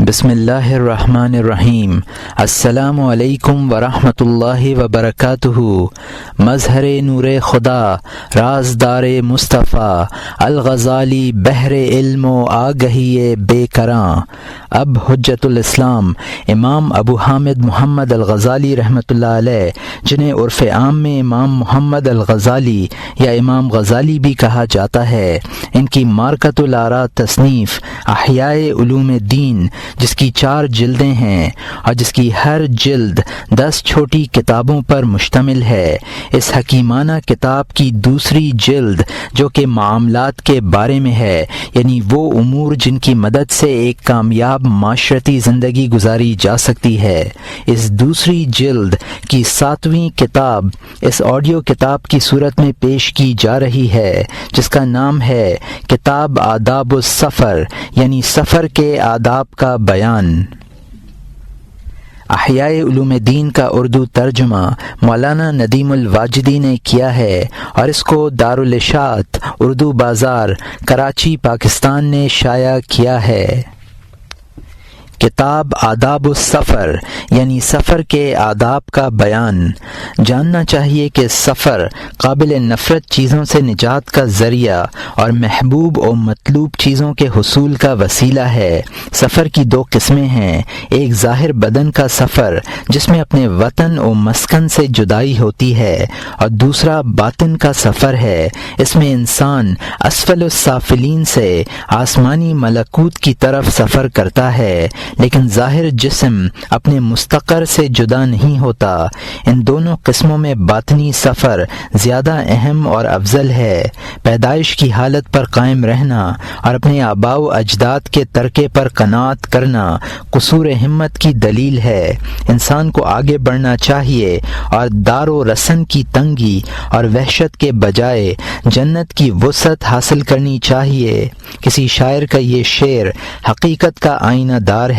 بسم اللہ الرحمن الرحیم۔ السلام علیکم ورحمۃ اللہ وبرکاتہ۔ مظہر نور خدا، رازدار مصطفیٰ، الغزالی بحر علم و آگہی بے کراں۔ اب حجت الاسلام امام ابو حامد محمد الغزالی رحمۃ اللہ علیہ، جنہیں عرف عام میں امام محمد الغزالی یا امام غزالی بھی کہا جاتا ہے، ان کی مارکۃ الآراء تصنیف احیاء علوم الدین، جس کی 4 جلدیں ہیں اور جس کی ہر جلد 10 چھوٹی کتابوں پر مشتمل ہے، اس حکیمانہ کتاب کی دوسری جلد جو کہ معاملات کے بارے میں ہے، یعنی وہ امور جن کی مدد سے ایک کامیاب معاشرتی زندگی گزاری جا سکتی ہے، اس دوسری جلد کی 7ویں کتاب اس آڈیو کتاب کی صورت میں پیش کی جا رہی ہے، جس کا نام ہے کتاب آداب السفر، یعنی سفر کے آداب کا بیان۔ احیاء علوم دین کا اردو ترجمہ مولانا ندیم الواجدی نے کیا ہے اور اس کو دارالاشاعت اردو بازار کراچی پاکستان نے شائع کیا ہے۔ کتاب آداب السفر، یعنی سفر کے آداب کا بیان۔ جاننا چاہیے کہ سفر قابل نفرت چیزوں سے نجات کا ذریعہ اور محبوب و مطلوب چیزوں کے حصول کا وسیلہ ہے۔ سفر کی 2 قسمیں ہیں، ایک ظاہر بدن کا سفر جس میں اپنے وطن و مسکن سے جدائی ہوتی ہے، اور دوسرا باطن کا سفر ہے، اس میں انسان اسفل السافلین سے آسمانی ملکوت کی طرف سفر کرتا ہے، لیکن ظاہر جسم اپنے مستقر سے جدا نہیں ہوتا۔ ان دونوں قسموں میں باطنی سفر زیادہ اہم اور افضل ہے۔ پیدائش کی حالت پر قائم رہنا اور اپنے آباء و اجداد کے ترکے پر قناعت کرنا قصور ہمت کی دلیل ہے۔ انسان کو آگے بڑھنا چاہیے اور دار و رسن کی تنگی اور وحشت کے بجائے جنت کی وسعت حاصل کرنی چاہیے۔ کسی شاعر کا یہ شعر حقیقت کا آئینہ دار ہے۔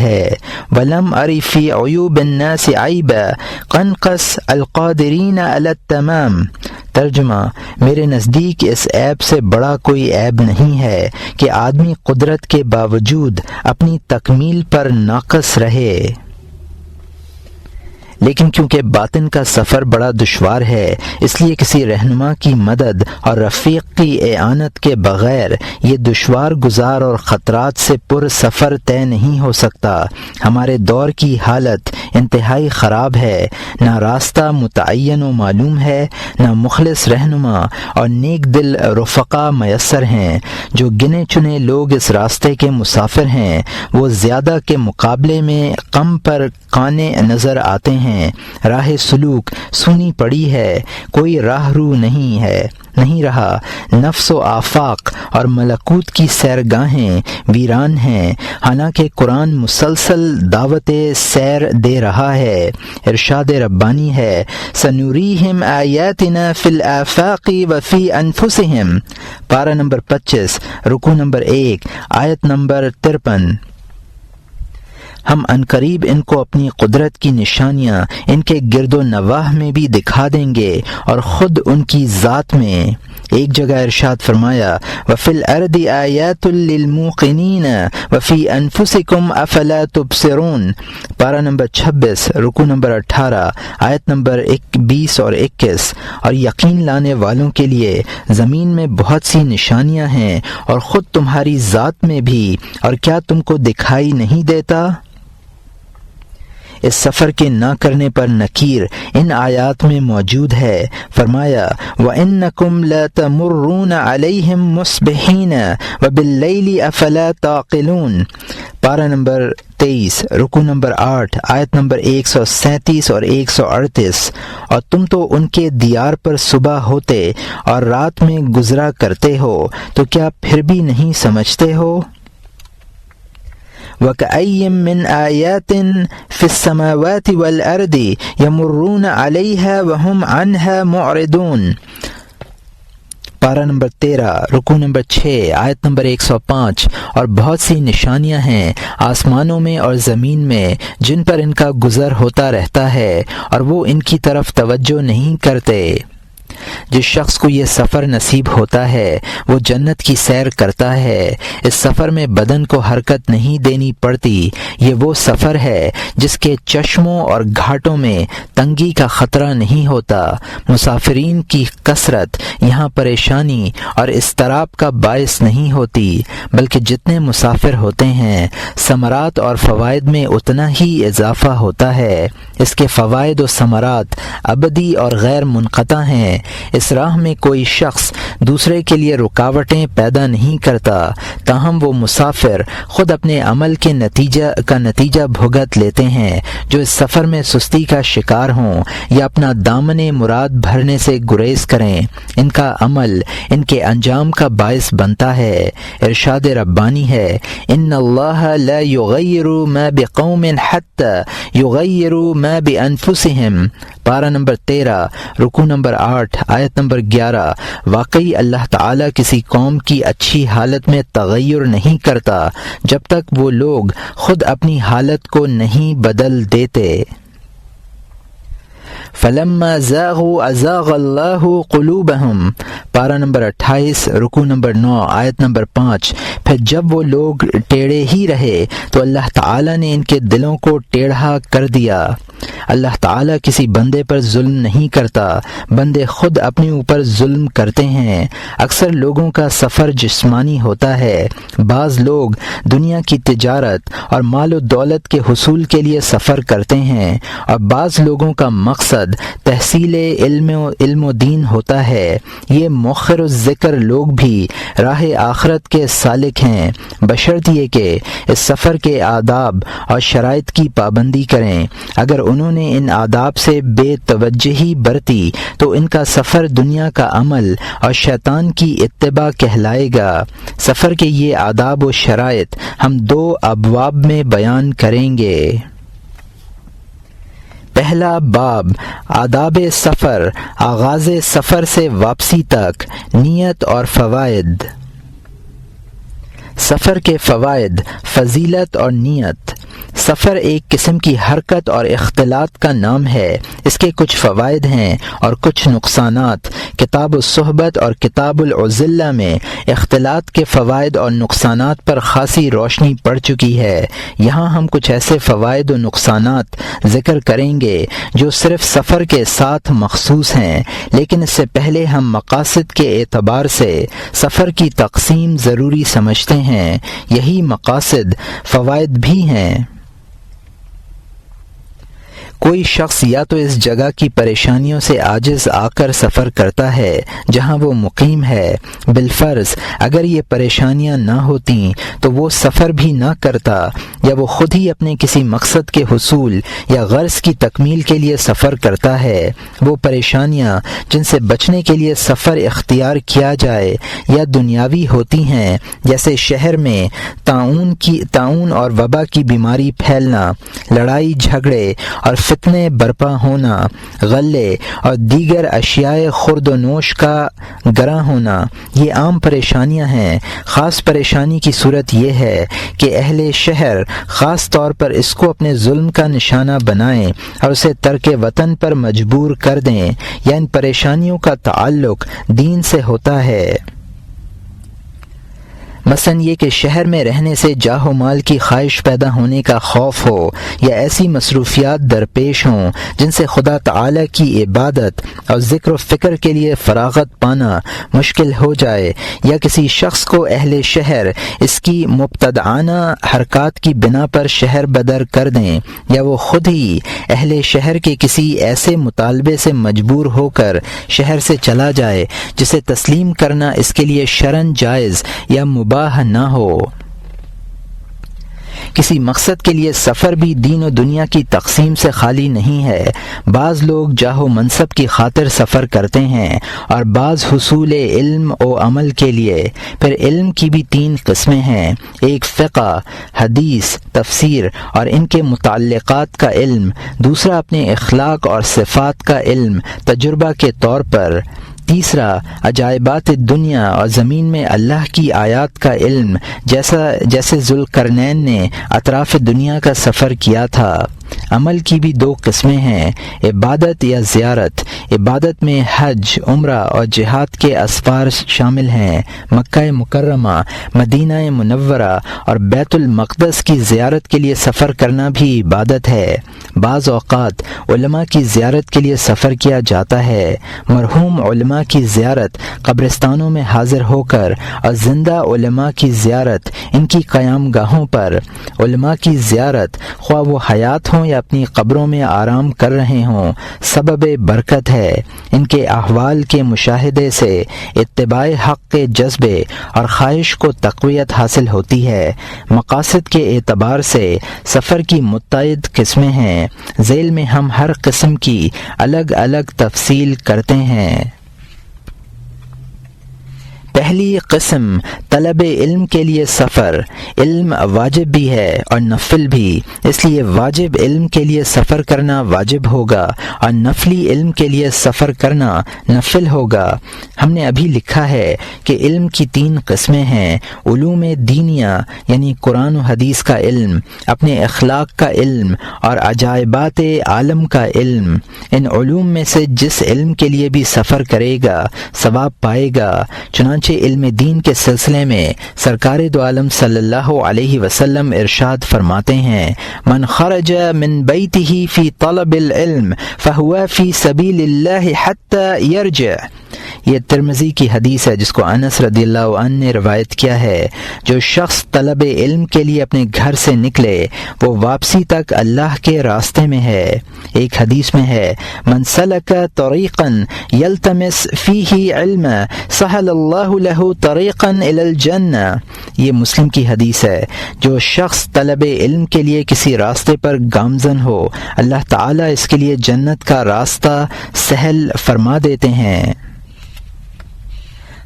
وَلَمْ أَرِ فِي عُيُوبِ النَّاسِ عَيْبًا قَنْقَصْ الْقَادِرِينَ عَلَى التَّمَامِ۔ ترجمہ: میرے نزدیک اس عیب سے بڑا کوئی عیب نہیں ہے کہ آدمی قدرت کے باوجود اپنی تکمیل پر ناقص رہے۔ لیکن کیونکہ باطن کا سفر بڑا دشوار ہے، اس لیے کسی رہنما کی مدد اور رفیق کی اعانت کے بغیر یہ دشوار گزار اور خطرات سے پر سفر طے نہیں ہو سکتا۔ ہمارے دور کی حالت انتہائی خراب ہے، نہ راستہ متعین و معلوم ہے، نہ مخلص رہنما اور نیک دل رفقا میسر ہیں۔ جو گنے چنے لوگ اس راستے کے مسافر ہیں، وہ زیادہ کے مقابلے میں کم پر کانے نظر آتے ہیں۔ راہ سلوک سونی پڑی ہے، کوئی راہ رو نہیں رہا، نفس و آفاق اور ملکوت کی سیرگاہیں ویران ہیں، حالانکہ قرآن مسلسل دعوت سیر دے رہا ہے۔ ارشاد ربانی ہے، سنوریہم آیاتنا فی الآفاق وفی انفسہم، پارہ نمبر 25، رکوع نمبر 1، آیت نمبر 53۔ ہم عنقریب ان کو اپنی قدرت کی نشانیاں ان کے گرد و نواح میں بھی دکھا دیں گے اور خود ان کی ذات میں۔ ایک جگہ ارشاد فرمایا، وَفِي الْأَرْضِ آيَاتٌ لِّلْمُوقِنِينَ وَفِي أَنفُسِكُمْ أَفَلَا تُبْصِرُونَ، پارہ نمبر 26، رکوع نمبر 18، آیت نمبر 20 اور 21۔ اور یقین لانے والوں کے لیے زمین میں بہت سی نشانیاں ہیں اور خود تمہاری ذات میں بھی، اور کیا تم کو دکھائی نہیں دیتا؟ اس سفر کے نہ کرنے پر نکیر ان آیات میں موجود ہے۔ فرمایا، وَإِنَّكُمْ لَتَمُرُّونَ عَلَيْهِمْ مُصْبِحِينَ وَبِاللَّيْلِ أَفَلَا تَعْقِلُونَ، پارہ نمبر 23، رکوع نمبر 8، آیت نمبر 137 اور 138۔ اور تم تو ان کے دیار پر صبح ہوتے اور رات میں گزرا کرتے ہو، تو کیا پھر بھی نہیں سمجھتے ہو؟ وَكَأَيٍّ مِّنْ آيَاتٍ فِي السَّمَاوَاتِ وَالْأَرْضِ يَمُرُّونَ عَلَيْهَا وَهُمْ عَنْهَا مُعْرِضُونَ، پارہ نمبر 13، رکوع نمبر 6، آیت نمبر 105۔ اور بہت سی نشانیاں ہیں آسمانوں میں اور زمین میں جن پر ان کا گزر ہوتا رہتا ہے اور وہ ان کی طرف توجہ نہیں کرتے۔ جس شخص کو یہ سفر نصیب ہوتا ہے وہ جنت کی سیر کرتا ہے۔ اس سفر میں بدن کو حرکت نہیں دینی پڑتی۔ یہ وہ سفر ہے جس کے چشموں اور گھاٹوں میں تنگی کا خطرہ نہیں ہوتا۔ مسافرین کی کثرت یہاں پریشانی اور اضطراب کا باعث نہیں ہوتی، بلکہ جتنے مسافر ہوتے ہیں ثمرات اور فوائد میں اتنا ہی اضافہ ہوتا ہے۔ اس کے فوائد و ثمرات ابدی اور غیر منقطع ہیں۔ اس راہ میں کوئی شخص دوسرے کے لیے رکاوٹیں پیدا نہیں کرتا، تاہم وہ مسافر خود اپنے عمل کے نتیجہ بھگت لیتے ہیں۔ جو اس سفر میں سستی کا شکار ہوں یا اپنا دامن مراد بھرنے سے گریز کریں، ان کا عمل ان کے انجام کا باعث بنتا ہے۔ ارشاد ربانی ہے، ان اللہ لا یغیر ما بقوم حتی یغیروا ما بانفسہم، پارہ نمبر 13 رکوع نمبر 8 آیت نمبر 11۔ واقعی اللہ تعالیٰ کسی قوم کی اچھی حالت میں تغیر نہیں کرتا جب تک وہ لوگ خود اپنی حالت کو نہیں بدل دیتے۔ فلما زاغوا ازاغ اللہ قلوبہم، پارہ نمبر 28 رکوع نمبر 9 آیت نمبر 5۔ پھر جب وہ لوگ ٹیڑھے ہی رہے تو اللہ تعالیٰ نے ان کے دلوں کو ٹیڑھا کر دیا۔ اللہ تعالیٰ کسی بندے پر ظلم نہیں کرتا، بندے خود اپنے اوپر ظلم کرتے ہیں۔ اکثر لوگوں کا سفر جسمانی ہوتا ہے۔ بعض لوگ دنیا کی تجارت اور مال و دولت کے حصول کے لیے سفر کرتے ہیں، اور بعض لوگوں کا مقصد تحصیل علم و دین ہوتا ہے۔ یہ مؤخر الذکر لوگ بھی راہ آخرت کے سالک ہیں، بشرط یہ کہ اس سفر کے آداب اور شرائط کی پابندی کریں۔ اگر انہوں نے ان آداب سے بے توجہی برتی تو ان کا سفر دنیا کا عمل اور شیطان کی اتباع کہلائے گا۔ سفر کے یہ آداب و شرائط ہم 2 ابواب میں بیان کریں گے۔ پہلا باب، آداب سفر، آغاز سفر سے واپسی تک، نیت اور فوائد۔ سفر کے فوائد، فضیلت اور نیت۔ سفر ایک قسم کی حرکت اور اختلاط کا نام ہے۔ اس کے کچھ فوائد ہیں اور کچھ نقصانات۔ کتاب الصحبت اور کتاب العزلہ میں اختلاط کے فوائد اور نقصانات پر خاصی روشنی پڑ چکی ہے۔ یہاں ہم کچھ ایسے فوائد و نقصانات ذکر کریں گے جو صرف سفر کے ساتھ مخصوص ہیں، لیکن اس سے پہلے ہم مقاصد کے اعتبار سے سفر کی تقسیم ضروری سمجھتے ہیں۔ یہی مقاصد فوائد بھی ہیں۔ کوئی شخص یا تو اس جگہ کی پریشانیوں سے عاجز آ کر سفر کرتا ہے جہاں وہ مقیم ہے، بالفرض اگر یہ پریشانیاں نہ ہوتیں تو وہ سفر بھی نہ کرتا، یا وہ خود ہی اپنے کسی مقصد کے حصول یا غرض کی تکمیل کے لیے سفر کرتا ہے۔ وہ پریشانیاں جن سے بچنے کے لیے سفر اختیار کیا جائے یا دنیاوی ہوتی ہیں، جیسے شہر میں طاعون اور وبا کی بیماری پھیلنا، لڑائی جھگڑے اور فتنے برپا ہونا، غلے اور دیگر اشیاء خورد و نوش کا گراں ہونا، یہ عام پریشانیاں ہیں۔ خاص پریشانی کی صورت یہ ہے کہ اہل شہر خاص طور پر اس کو اپنے ظلم کا نشانہ بنائیں اور اسے ترک وطن پر مجبور کر دیں، یا ان پریشانیوں کا تعلق دین سے ہوتا ہے۔ مثلا یہ کہ شہر میں رہنے سے جاہ و مال کی خواہش پیدا ہونے کا خوف ہو، یا ایسی مصروفیات درپیش ہوں جن سے خدا تعالی کی عبادت اور ذکر و فکر کے لیے فراغت پانا مشکل ہو جائے، یا کسی شخص کو اہل شہر اس کی مبتدعانہ حرکات کی بنا پر شہر بدر کر دیں، یا وہ خود ہی اہل شہر کے کسی ایسے مطالبے سے مجبور ہو کر شہر سے چلا جائے جسے تسلیم کرنا اس کے لیے شرعاً جائز یا مباح نہ ہو۔ کسی مقصد کے لیے سفر بھی دین و دنیا کی تقسیم سے خالی نہیں ہے۔ بعض لوگ جاہ و منصب کی خاطر سفر کرتے ہیں اور بعض حصول علم و عمل کے لیے۔ پھر علم کی بھی 3 قسمیں ہیں، ایک فقہ، حدیث، تفسیر اور ان کے متعلقات کا علم، دوسرا اپنے اخلاق اور صفات کا علم تجربہ کے طور پر، تیسرا عجائبات دنیا اور زمین میں اللہ کی آیات کا علم، جیسے ذوالقرنین نے اطراف دنیا کا سفر کیا تھا۔ عمل کی بھی دو قسمیں ہیں، عبادت یا زیارت۔ عبادت میں حج، عمرہ اور جہاد کے اسفار شامل ہیں۔ مکہ مکرمہ، مدینہ منورہ اور بیت المقدس کی زیارت کے لیے سفر کرنا بھی عبادت ہے۔ بعض اوقات علماء کی زیارت کے لیے سفر کیا جاتا ہے۔ مرحوم علماء کی زیارت قبرستانوں میں حاضر ہو کر اور زندہ علماء کی زیارت ان کی قیام گاہوں پر۔ علماء کی زیارت خواہ وہ حیات ہوں یا اپنی قبروں میں آرام کر رہے ہوں، سبب برکت ہے۔ ان کے احوال کے مشاہدے سے اتباع حق کے جذبے اور خواہش کو تقویت حاصل ہوتی ہے۔ مقاصد کے اعتبار سے سفر کی متعدد قسمیں ہیں، ذیل میں ہم ہر قسم کی الگ الگ تفصیل کرتے ہیں۔ پہلی قسم طلب علم کے لیے سفر۔ علم واجب بھی ہے اور نفل بھی، اس لیے واجب علم کے لیے سفر کرنا واجب ہوگا اور نفلی علم کے لیے سفر کرنا نفل ہوگا۔ ہم نے ابھی لکھا ہے کہ علم کی 3 قسمیں ہیں، علوم دینیہ یعنی قرآن و حدیث کا علم، اپنے اخلاق کا علم اور عجائبات عالم کا علم۔ ان علوم میں سے جس علم کے لیے بھی سفر کرے گا ثواب پائے گا۔ چنانچہ علم دین کے سلسلے میں سرکار دو عالم صلی اللہ علیہ وسلم ارشاد فرماتے ہیں، من خرج من بیتہ فی طلب العلم فہو فی سبیل اللہ حتی یرجع۔ یہ ترمذی کی حدیث ہے جس کو انس رضی اللہ عنہ نے روایت کیا ہے۔ جو شخص طلب علم کے لیے اپنے گھر سے نکلے وہ واپسی تک اللہ کے راستے میں ہے۔ ایک حدیث میں ہے، من سلک طریقا یلتمس فیہ علما سہل اللہ لہ طریقا الی الجنہ۔ یہ مسلم کی حدیث ہے۔ جو شخص طلب علم کے لیے کسی راستے پر گامزن ہو، اللہ تعالیٰ اس کے لیے جنت کا راستہ سہل فرما دیتے ہیں۔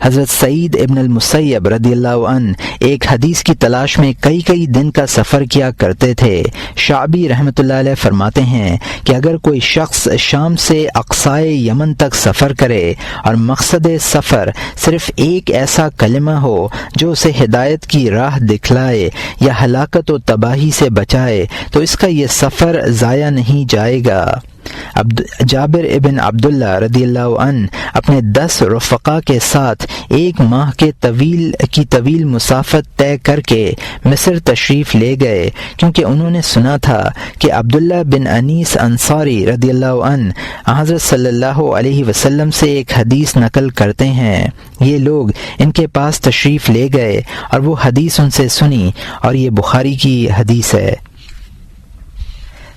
حضرت سعید ابن المسیب رضی اللہ عنہ ایک حدیث کی تلاش میں کئی دن کا سفر کیا کرتے تھے۔ شعبی رحمۃ اللہ علیہ فرماتے ہیں کہ اگر کوئی شخص شام سے اقصائے یمن تک سفر کرے اور مقصد سفر صرف ایک ایسا کلمہ ہو جو اسے ہدایت کی راہ دکھلائے یا ہلاکت و تباہی سے بچائے تو اس کا یہ سفر ضائع نہیں جائے گا۔ جابر ابن عبداللہ رضی اللہ عنہ اپنے 10 رفقا کے ساتھ 1 ماہ کے طویل مسافت طے کر کے مصر تشریف لے گئے، کیونکہ انہوں نے سنا تھا کہ عبداللہ بن انیس انصاری رضی اللہ عنہ حضرت صلی اللہ علیہ وسلم سے ایک حدیث نقل کرتے ہیں۔ یہ لوگ ان کے پاس تشریف لے گئے اور وہ حدیث ان سے سنی، اور یہ بخاری کی حدیث ہے۔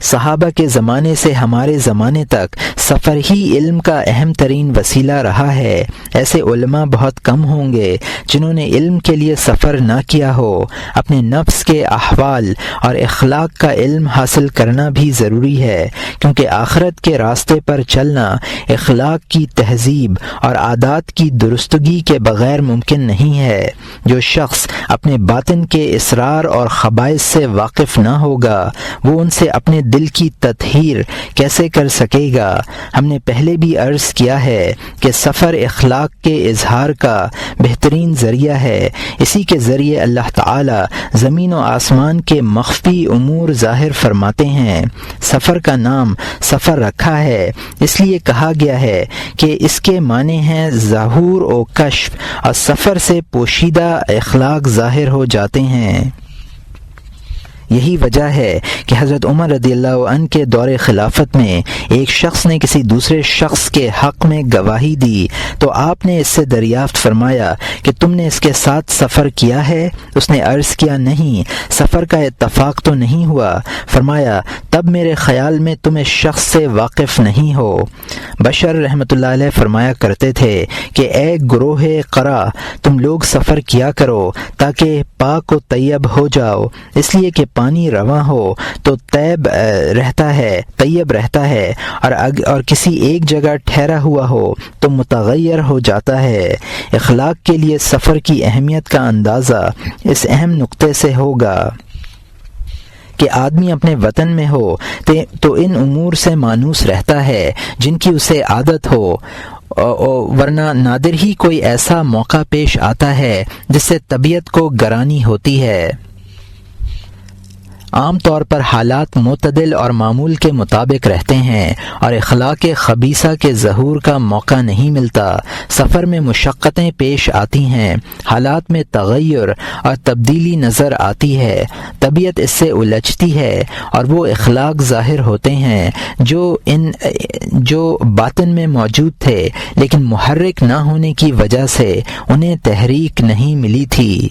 صحابہ کے زمانے سے ہمارے زمانے تک سفر ہی علم کا اہم ترین وسیلہ رہا ہے۔ ایسے علماء بہت کم ہوں گے جنہوں نے علم کے لیے سفر نہ کیا ہو۔ اپنے نفس کے احوال اور اخلاق کا علم حاصل کرنا بھی ضروری ہے، کیونکہ آخرت کے راستے پر چلنا اخلاق کی تہذیب اور عادات کی درستگی کے بغیر ممکن نہیں ہے۔ جو شخص اپنے باطن کے اسرار اور خبائث سے واقف نہ ہوگا وہ ان سے اپنے دل کی تطہیر کیسے کر سکے گا؟ ہم نے پہلے بھی عرض کیا ہے کہ سفر اخلاق کے اظہار کا بہترین ذریعہ ہے۔ اسی کے ذریعے اللہ تعالی زمین و آسمان کے مخفی امور ظاہر فرماتے ہیں۔ سفر کا نام سفر رکھا ہے اس لیے کہا گیا ہے کہ اس کے معنی ہیں ظہور و کشف، اور سفر سے پوشیدہ اخلاق ظاہر ہو جاتے ہیں۔ یہی وجہ ہے کہ حضرت عمر رضی اللہ عنہ کے دور خلافت میں ایک شخص نے کسی دوسرے شخص کے حق میں گواہی دی تو آپ نے اس سے دریافت فرمایا کہ تم نے اس کے ساتھ سفر کیا ہے؟ اس نے عرض کیا نہیں، سفر کا اتفاق تو نہیں ہوا۔ فرمایا تب میرے خیال میں تم اس شخص سے واقف نہیں ہو۔ بشر رحمۃ اللہ علیہ فرمایا کرتے تھے کہ اے گروہ قرا، تم لوگ سفر کیا کرو تاکہ پاک و طیب ہو جاؤ، اس لیے کہ پانی رواں ہو تو طیب رہتا ہے اور کسی ایک جگہ ٹھہرا ہوا ہو تو متغیر ہو جاتا ہے۔ اخلاق کے لیے سفر کی اہمیت کا اندازہ اس اہم نقطے سے ہوگا کہ آدمی اپنے وطن میں ہو تو ان امور سے مانوس رہتا ہے جن کی اسے عادت ہو، ورنہ نادر ہی کوئی ایسا موقع پیش آتا ہے جس سے طبیعت کو گرانی ہوتی ہے۔ عام طور پر حالات معتدل اور معمول کے مطابق رہتے ہیں اور اخلاق خبیثہ کے ظہور کا موقع نہیں ملتا۔ سفر میں مشقتیں پیش آتی ہیں، حالات میں تغیر اور تبدیلی نظر آتی ہے، طبیعت اس سے الجھتی ہے اور وہ اخلاق ظاہر ہوتے ہیں جو باطن میں موجود تھے لیکن محرک نہ ہونے کی وجہ سے انہیں تحریک نہیں ملی تھی۔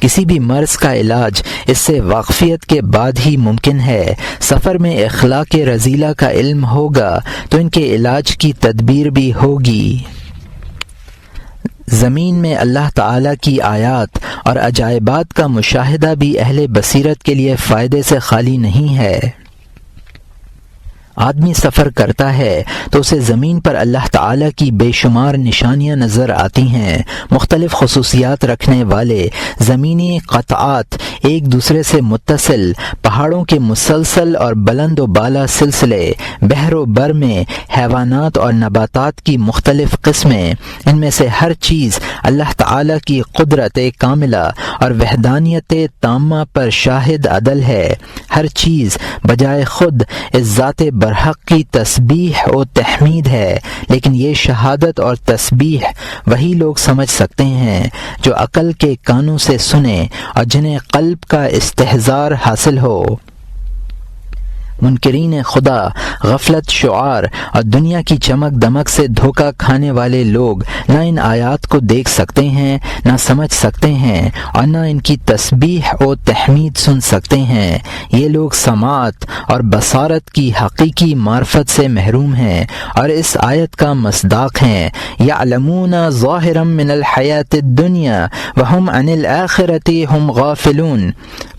کسی بھی مرض کا علاج اس سے واقفیت کے بعد ہی ممکن ہے۔ سفر میں اخلاق رذیلہ کا علم ہوگا تو ان کے علاج کی تدبیر بھی ہوگی۔ زمین میں اللہ تعالیٰ کی آیات اور عجائبات کا مشاہدہ بھی اہل بصیرت کے لیے فائدے سے خالی نہیں ہے۔ آدمی سفر کرتا ہے تو اسے زمین پر اللہ تعالیٰ کی بے شمار نشانیاں نظر آتی ہیں۔ مختلف خصوصیات رکھنے والے زمینی قطعات، ایک دوسرے سے متصل پہاڑوں کے مسلسل اور بلند و بالا سلسلے، بحر و بر میں حیوانات اور نباتات کی مختلف قسمیں، ان میں سے ہر چیز اللہ تعالیٰ کی قدرت کاملہ اور وحدانیت تامہ پر شاہد عدل ہے۔ ہر چیز بجائے خود اس ذات برحق کی تسبیح و تحمید ہے، لیکن یہ شہادت اور تسبیح وہی لوگ سمجھ سکتے ہیں جو عقل کے کانوں سے سنیں اور جنہیں قلب کا استحضار حاصل ہو۔ منکرین خدا، غفلت شعار اور دنیا کی چمک دمک سے دھوکہ کھانے والے لوگ نہ ان آیات کو دیکھ سکتے ہیں، نہ سمجھ سکتے ہیں اور نہ ان کی تسبیح و تحمید سن سکتے ہیں۔ یہ لوگ سماعت اور بصارت کی حقیقی معرفت سے محروم ہیں اور اس آیت کا مصداق ہیں۔ یعلمون ظاہرا من الحیات الدنیا وہم عن الآخرۃ ہم غافلون،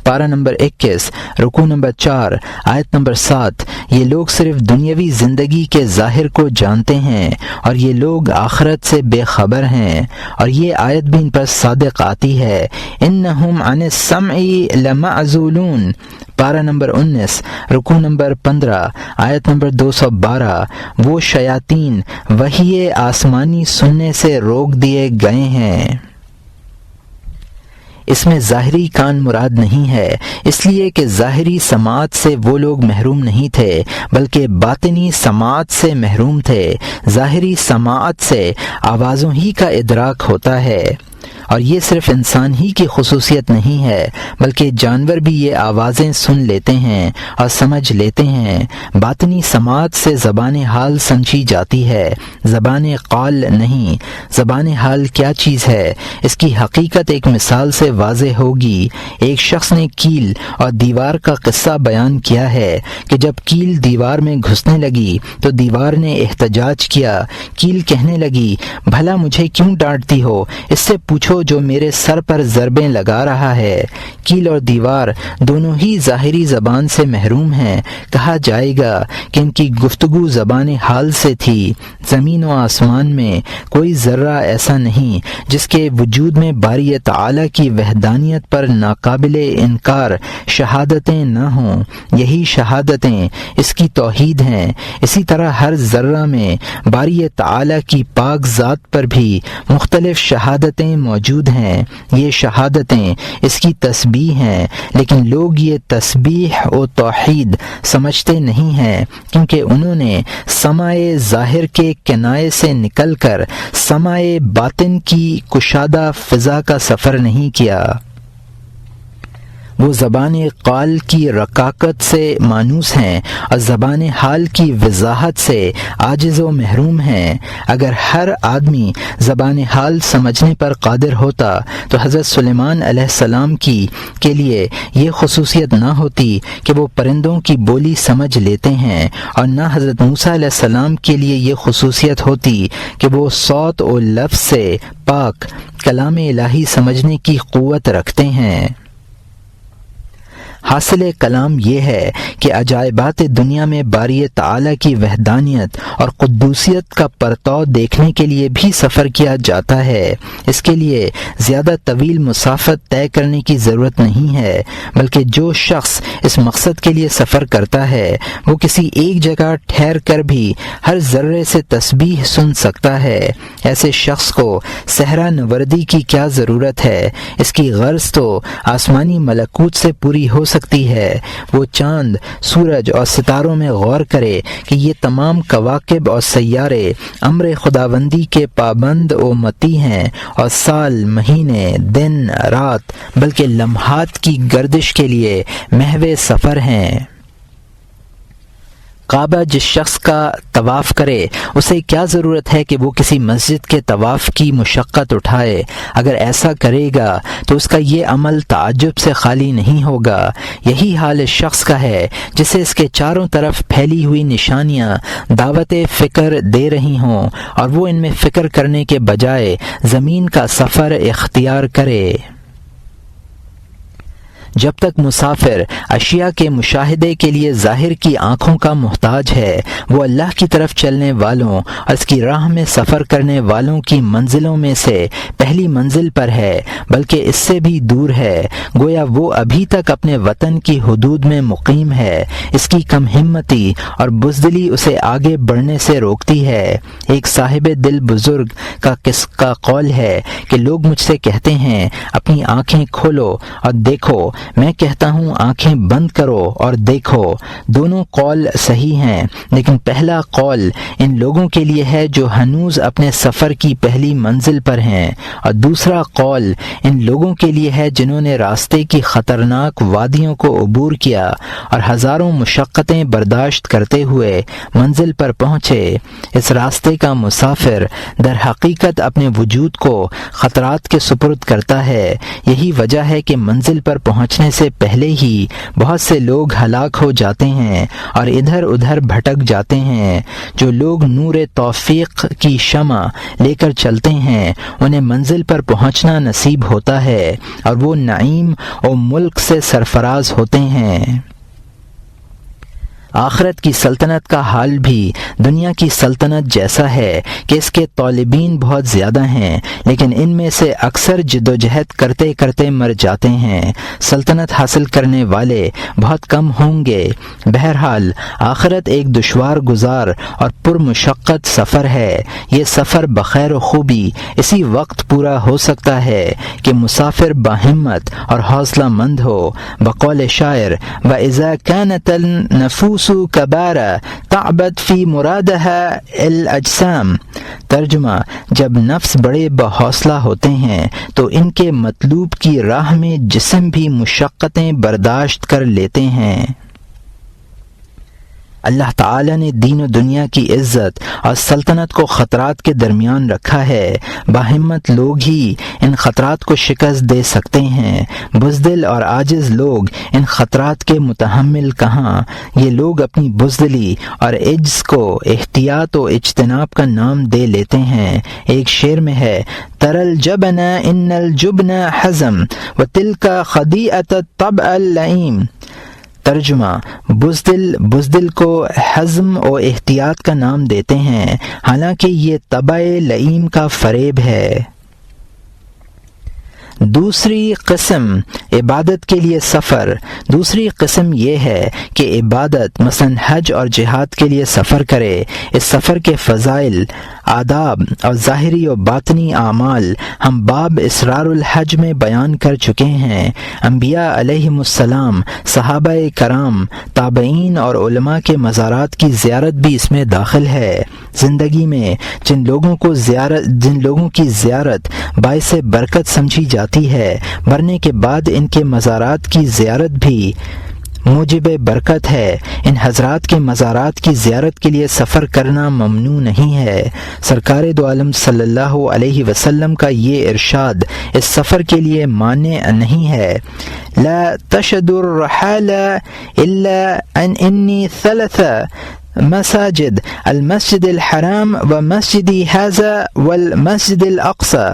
پارہ نمبر 21، رکوع نمبر 4، آیت نمبر 7۔ یہ لوگ صرف دنیاوی زندگی کے ظاہر کو جانتے ہیں اور یہ لوگ آخرت سے بے خبر ہیں، اور یہ آیت بھی ان پر صادق آتی ہے۔ انہم عن السمع لمعزولون، پارہ نمبر 19، رکوع نمبر 15، آیت نمبر 212۔ وہ شیاطین وحی آسمانی سننے سے روک دیے گئے ہیں۔ اس میں ظاہری کان مراد نہیں ہے، اس لیے کہ ظاہری سماعت سے وہ لوگ محروم نہیں تھے بلکہ باطنی سماعت سے محروم تھے۔ ظاہری سماعت سے آوازوں ہی کا ادراک ہوتا ہے، اور یہ صرف انسان ہی کی خصوصیت نہیں ہے بلکہ جانور بھی یہ آوازیں سن لیتے ہیں اور سمجھ لیتے ہیں۔ باطنی سماعت سے زبان حال سمجھی جاتی ہے، زبان قال نہیں۔ زبان حال کیا چیز ہے، اس کی حقیقت ایک مثال سے واضح ہوگی۔ ایک شخص نے کیل اور دیوار کا قصہ بیان کیا ہے کہ جب کیل دیوار میں گھسنے لگی تو دیوار نے احتجاج کیا۔ کیل کہنے لگی، بھلا مجھے کیوں ڈانٹتی ہو، اس سے پوچھو جو میرے سر پر ضربیں لگا رہا ہے۔ کیل اور دیوار دونوں ہی ظاہری زبان سے محروم ہیں۔ کہا جائے گا کہ ان کی گفتگو زبان حال سے تھی۔ زمین و آسمان میں کوئی ذرہ ایسا نہیں جس کے وجود میں باری تعالیٰ کی وحدانیت پر ناقابل انکار شہادتیں نہ ہوں۔ یہی شہادتیں اس کی توحید ہیں۔ اسی طرح ہر ذرہ میں باری تعالیٰ کی پاک ذات پر بھی مختلف شہادتیں موجود ہیں۔ یہ شہادتیں اس کی تسبیح ہیں، لیکن لوگ یہ تسبیح و توحید سمجھتے نہیں ہیں کیونکہ انہوں نے سماع ظاہر کے کنائے سے نکل کر سماع باطن کی کشادہ فضا کا سفر نہیں کیا۔ وہ زبان قال کی رقاقت سے مانوس ہیں اور زبان حال کی وضاحت سے عاجز و محروم ہیں۔ اگر ہر آدمی زبان حال سمجھنے پر قادر ہوتا تو حضرت سلیمان علیہ السلام کے لیے یہ خصوصیت نہ ہوتی کہ وہ پرندوں کی بولی سمجھ لیتے ہیں، اور نہ حضرت موسیٰ علیہ السلام کے لیے یہ خصوصیت ہوتی کہ وہ صوت و لفظ سے پاک کلام الہی سمجھنے کی قوت رکھتے ہیں۔ حاصل کلام یہ ہے کہ عجائبات دنیا میں باری تعالی کی وحدانیت اور قدوسیت کا پرتو دیکھنے کے لیے بھی سفر کیا جاتا ہے۔ اس کے لیے زیادہ طویل مسافت طے کرنے کی ضرورت نہیں ہے، بلکہ جو شخص اس مقصد کے لیے سفر کرتا ہے وہ کسی ایک جگہ ٹھہر کر بھی ہر ذرے سے تسبیح سن سکتا ہے۔ ایسے شخص کو صحرا نوردی کی کیا ضرورت ہے؟ اس کی غرض تو آسمانی ملکوت سے پوری ہو سکتی ہے۔ وہ چاند، سورج اور ستاروں میں غور کرے کہ یہ تمام کواکب اور سیارے امر خداوندی کے پابند و مطیع ہیں اور سال، مہینے، دن، رات بلکہ لمحات کی گردش کے لیے محو سفر ہیں۔ کعبہ جس شخص کا طواف کرے اسے کیا ضرورت ہے کہ وہ کسی مسجد کے طواف کی مشقت اٹھائے؟ اگر ایسا کرے گا تو اس کا یہ عمل تعجب سے خالی نہیں ہوگا۔ یہی حال اس شخص کا ہے جسے اس کے چاروں طرف پھیلی ہوئی نشانیاں دعوت فکر دے رہی ہوں اور وہ ان میں فکر کرنے کے بجائے زمین کا سفر اختیار کرے۔ جب تک مسافر اشیاء کے مشاہدے کے لیے ظاہر کی آنکھوں کا محتاج ہے، وہ اللہ کی طرف چلنے والوں اور اس کی راہ میں سفر کرنے والوں کی منزلوں میں سے پہلی منزل پر ہے، بلکہ اس سے بھی دور ہے۔ گویا وہ ابھی تک اپنے وطن کی حدود میں مقیم ہے۔ اس کی کم ہمتی اور بزدلی اسے آگے بڑھنے سے روکتی ہے۔ ایک صاحب دل بزرگ کا قول ہے کہ لوگ مجھ سے کہتے ہیں اپنی آنکھیں کھولو اور دیکھو، میں کہتا ہوں آنکھیں بند کرو اور دیکھو۔ دونوں قول صحیح ہیں، لیکن پہلا قول ان لوگوں کے لیے ہے جو ہنوز اپنے سفر کی پہلی منزل پر ہیں، اور دوسرا قول ان لوگوں کے لیے ہے جنہوں نے راستے کی خطرناک وادیوں کو عبور کیا اور ہزاروں مشقتیں برداشت کرتے ہوئے منزل پر پہنچے۔ اس راستے کا مسافر در حقیقت اپنے وجود کو خطرات کے سپرد کرتا ہے۔ یہی وجہ ہے کہ منزل پر پہنچنے سے پہلے ہی بہت سے لوگ ہلاک ہو جاتے ہیں اور ادھر ادھر بھٹک جاتے ہیں۔ جو لوگ نور توفیق کی شمع لے کر چلتے ہیں انہیں منزل پر پہنچنا نصیب ہوتا ہے اور وہ نعیم و ملک سے سرفراز ہوتے ہیں۔ آخرت کی سلطنت کا حال بھی دنیا کی سلطنت جیسا ہے کہ اس کے طالبین بہت زیادہ ہیں، لیکن ان میں سے اکثر جدوجہد کرتے کرتے مر جاتے ہیں۔ سلطنت حاصل کرنے والے بہت کم ہوں گے۔ بہرحال آخرت ایک دشوار گزار اور پرمشقت سفر ہے۔ یہ سفر بخیر و خوبی اسی وقت پورا ہو سکتا ہے کہ مسافر باہمت اور حوصلہ مند ہو۔ بقول شاعر وَإِذَا كَانَتِ النَّفُوسُ كبارا تعبد فی مرادها الاجسام۔ ترجمہ: جب نفس بڑے بحوصلہ ہوتے ہیں تو ان کے مطلوب کی راہ میں جسم بھی مشقتیں برداشت کر لیتے ہیں۔ اللہ تعالی نے دین و دنیا کی عزت اور سلطنت کو خطرات کے درمیان رکھا ہے۔ باہمت لوگ ہی ان خطرات کو شکست دے سکتے ہیں۔ بزدل اور عاجز لوگ ان خطرات کے متحمل کہاں؟ یہ لوگ اپنی بزدلی اور عجز کو احتیاط و اجتناب کا نام دے لیتے ہیں۔ ایک شعر میں ہے تر الجبن ان الجبن حزم وتلک خدیعۃ الطبع اللئیم۔ ترجمہ: بزدل کو حزم و احتیاط کا نام دیتے ہیں، حالانکہ یہ طبع لئیم کا فریب ہے۔ دوسری قسم عبادت کے لیے سفر۔ دوسری قسم یہ ہے کہ عبادت مثلا حج اور جہاد کے لیے سفر کرے۔ اس سفر کے فضائل، آداب اور ظاہری و باطنی اعمال ہم باب اسرار الحج میں بیان کر چکے ہیں۔ انبیاء علیہم السلام، صحابہ کرام، تابعین اور علماء کے مزارات کی زیارت بھی اس میں داخل ہے۔ زندگی میں جن لوگوں کی زیارت باعث برکت سمجھی جاتی ہے، مرنے کے بعد ان کے مزارات کی زیارت بھی موجب برکت ہے۔ ان حضرات کے مزارات کی زیارت کے لیے سفر کرنا ممنوع نہیں ہے۔ سرکار دو عالم صلی اللہ علیہ وسلم کا یہ ارشاد اس سفر کے لیے مانع نہیں ہے۔ لا تشد الرحال الا انی ثلاث مساجد المسجد الحرام ومسجد هذا والمسجد الاقصى۔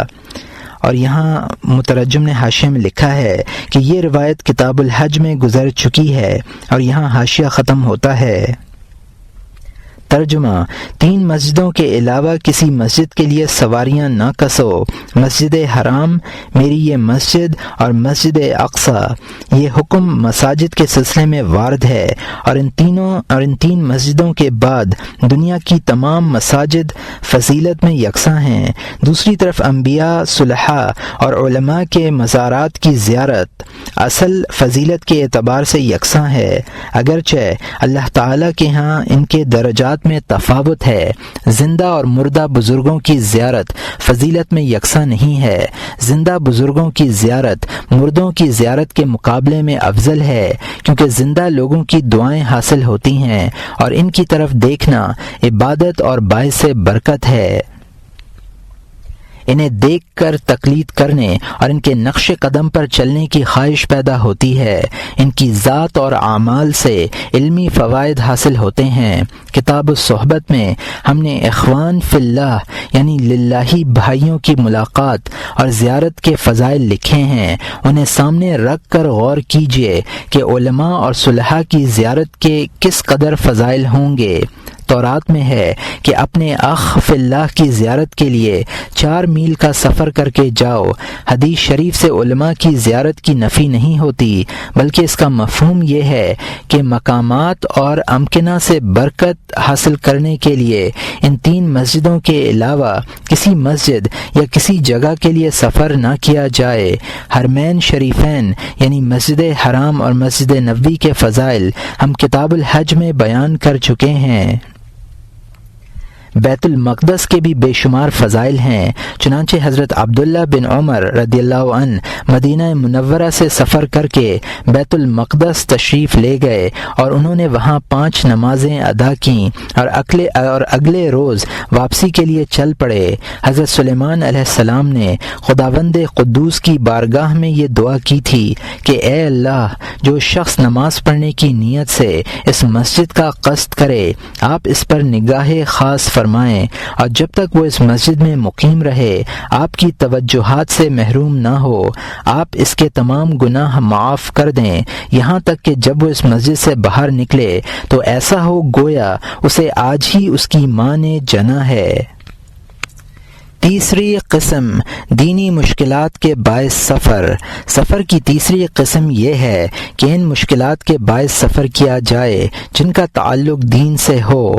اور یہاں مترجم نے حاشیے میں لکھا ہے کہ یہ روایت کتاب الحج میں گزر چکی ہے، اور یہاں حاشیہ ختم ہوتا ہے۔ ترجمہ: 3 مسجدوں کے علاوہ کسی مسجد کے لیے سواریاں نہ کسو۔ مسجد حرام، میری یہ مسجد، اور مسجد اقصیٰ۔ یہ حکم مساجد کے سلسلے میں وارد ہے، اور ان تین مسجدوں کے بعد دنیا کی تمام مساجد فضیلت میں یکساں ہیں۔ دوسری طرف انبیاء، صلحاء اور علماء کے مزارات کی زیارت اصل فضیلت کے اعتبار سے یکساں ہے، اگرچہ اللہ تعالیٰ کے ہاں ان کے درجات میں تفاوت ہے۔ زندہ اور مردہ بزرگوں کی زیارت فضیلت میں یکساں نہیں ہے۔ زندہ بزرگوں کی زیارت مردوں کی زیارت کے مقابلے میں افضل ہے، کیونکہ زندہ لوگوں کی دعائیں حاصل ہوتی ہیں، اور ان کی طرف دیکھنا عبادت اور باعث برکت ہے۔ انہیں دیکھ کر تقلید کرنے اور ان کے نقش قدم پر چلنے کی خواہش پیدا ہوتی ہے۔ ان کی ذات اور اعمال سے علمی فوائد حاصل ہوتے ہیں۔ کتاب الصحبت میں ہم نے اخوان فی اللہ یعنی للہی بھائیوں کی ملاقات اور زیارت کے فضائل لکھے ہیں۔ انہیں سامنے رکھ کر غور کیجئے کہ علماء اور صلحاء کی زیارت کے کس قدر فضائل ہوں گے۔ تورات میں ہے کہ اپنے اخ فی اللہ کی زیارت کے لیے 4 میل کا سفر کر کے جاؤ۔ حدیث شریف سے علماء کی زیارت کی نفی نہیں ہوتی، بلکہ اس کا مفہوم یہ ہے کہ مقامات اور امکنہ سے برکت حاصل کرنے کے لیے ان 3 مسجدوں کے علاوہ کسی مسجد یا کسی جگہ کے لیے سفر نہ کیا جائے۔ حرمین شریفین یعنی مسجد حرام اور مسجد نبوی کے فضائل ہم کتاب الحج میں بیان کر چکے ہیں۔ بیت المقدس کے بھی بے شمار فضائل ہیں، چنانچہ حضرت عبداللہ بن عمر رضی اللہ عنہ مدینہ منورہ سے سفر کر کے بیت المقدس تشریف لے گئے، اور انہوں نے وہاں 5 نمازیں ادا کیں اور اگلے روز واپسی کے لیے چل پڑے۔ حضرت سلیمان علیہ السلام نے خداوند قدوس کی بارگاہ میں یہ دعا کی تھی کہ اے اللہ، جو شخص نماز پڑھنے کی نیت سے اس مسجد کا قصد کرے، آپ اس پر نگاہ خاص فرمائیں، اور جب تک وہ اس مسجد میں مقیم رہے آپ کی توجہات سے محروم نہ ہو، آپ اس کے تمام گناہ معاف کر دیں، یہاں تک کہ جب وہ اس مسجد سے باہر نکلے تو ایسا ہو گویا اسے آج ہی اس کی ماں نے جنا ہے۔ تیسری قسم دینی مشکلات کے باعث سفر کی تیسری قسم یہ ہے کہ ان مشکلات کے باعث سفر کیا جائے جن کا تعلق دین سے ہو۔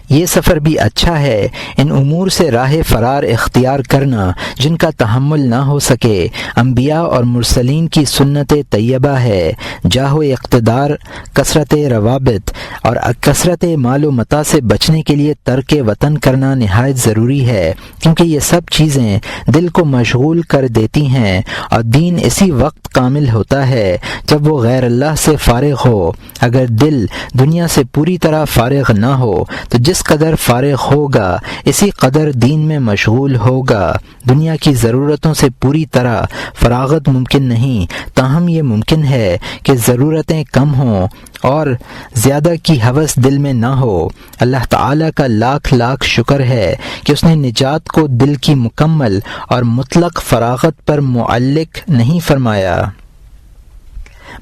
یہ سفر بھی اچھا ہے۔ ان امور سے راہ فرار اختیار کرنا جن کا تحمل نہ ہو سکے انبیاء اور مرسلین کی سنت طیبہ ہے۔ جاہ و اقتدار، کثرت روابط اور کثرت مال و متاع سے بچنے کے لیے ترک وطن کرنا نہایت ضروری ہے، کیونکہ یہ سب چیزیں دل کو مشغول کر دیتی ہیں، اور دین اسی وقت کامل ہوتا ہے جب وہ غیر اللہ سے فارغ ہو۔ اگر دل دنیا سے پوری طرح فارغ نہ ہو تو جس قدر فارغ ہوگا اسی قدر دین میں مشغول ہوگا۔ دنیا کی ضرورتوں سے پوری طرح فراغت ممکن نہیں، تاہم یہ ممکن ہے کہ ضرورتیں کم ہوں اور زیادہ کی ہوس دل میں نہ ہو۔ اللہ تعالیٰ کا لاکھ لاکھ شکر ہے کہ اس نے نجات کو دل کی مکمل اور مطلق فراغت پر معلق نہیں فرمایا،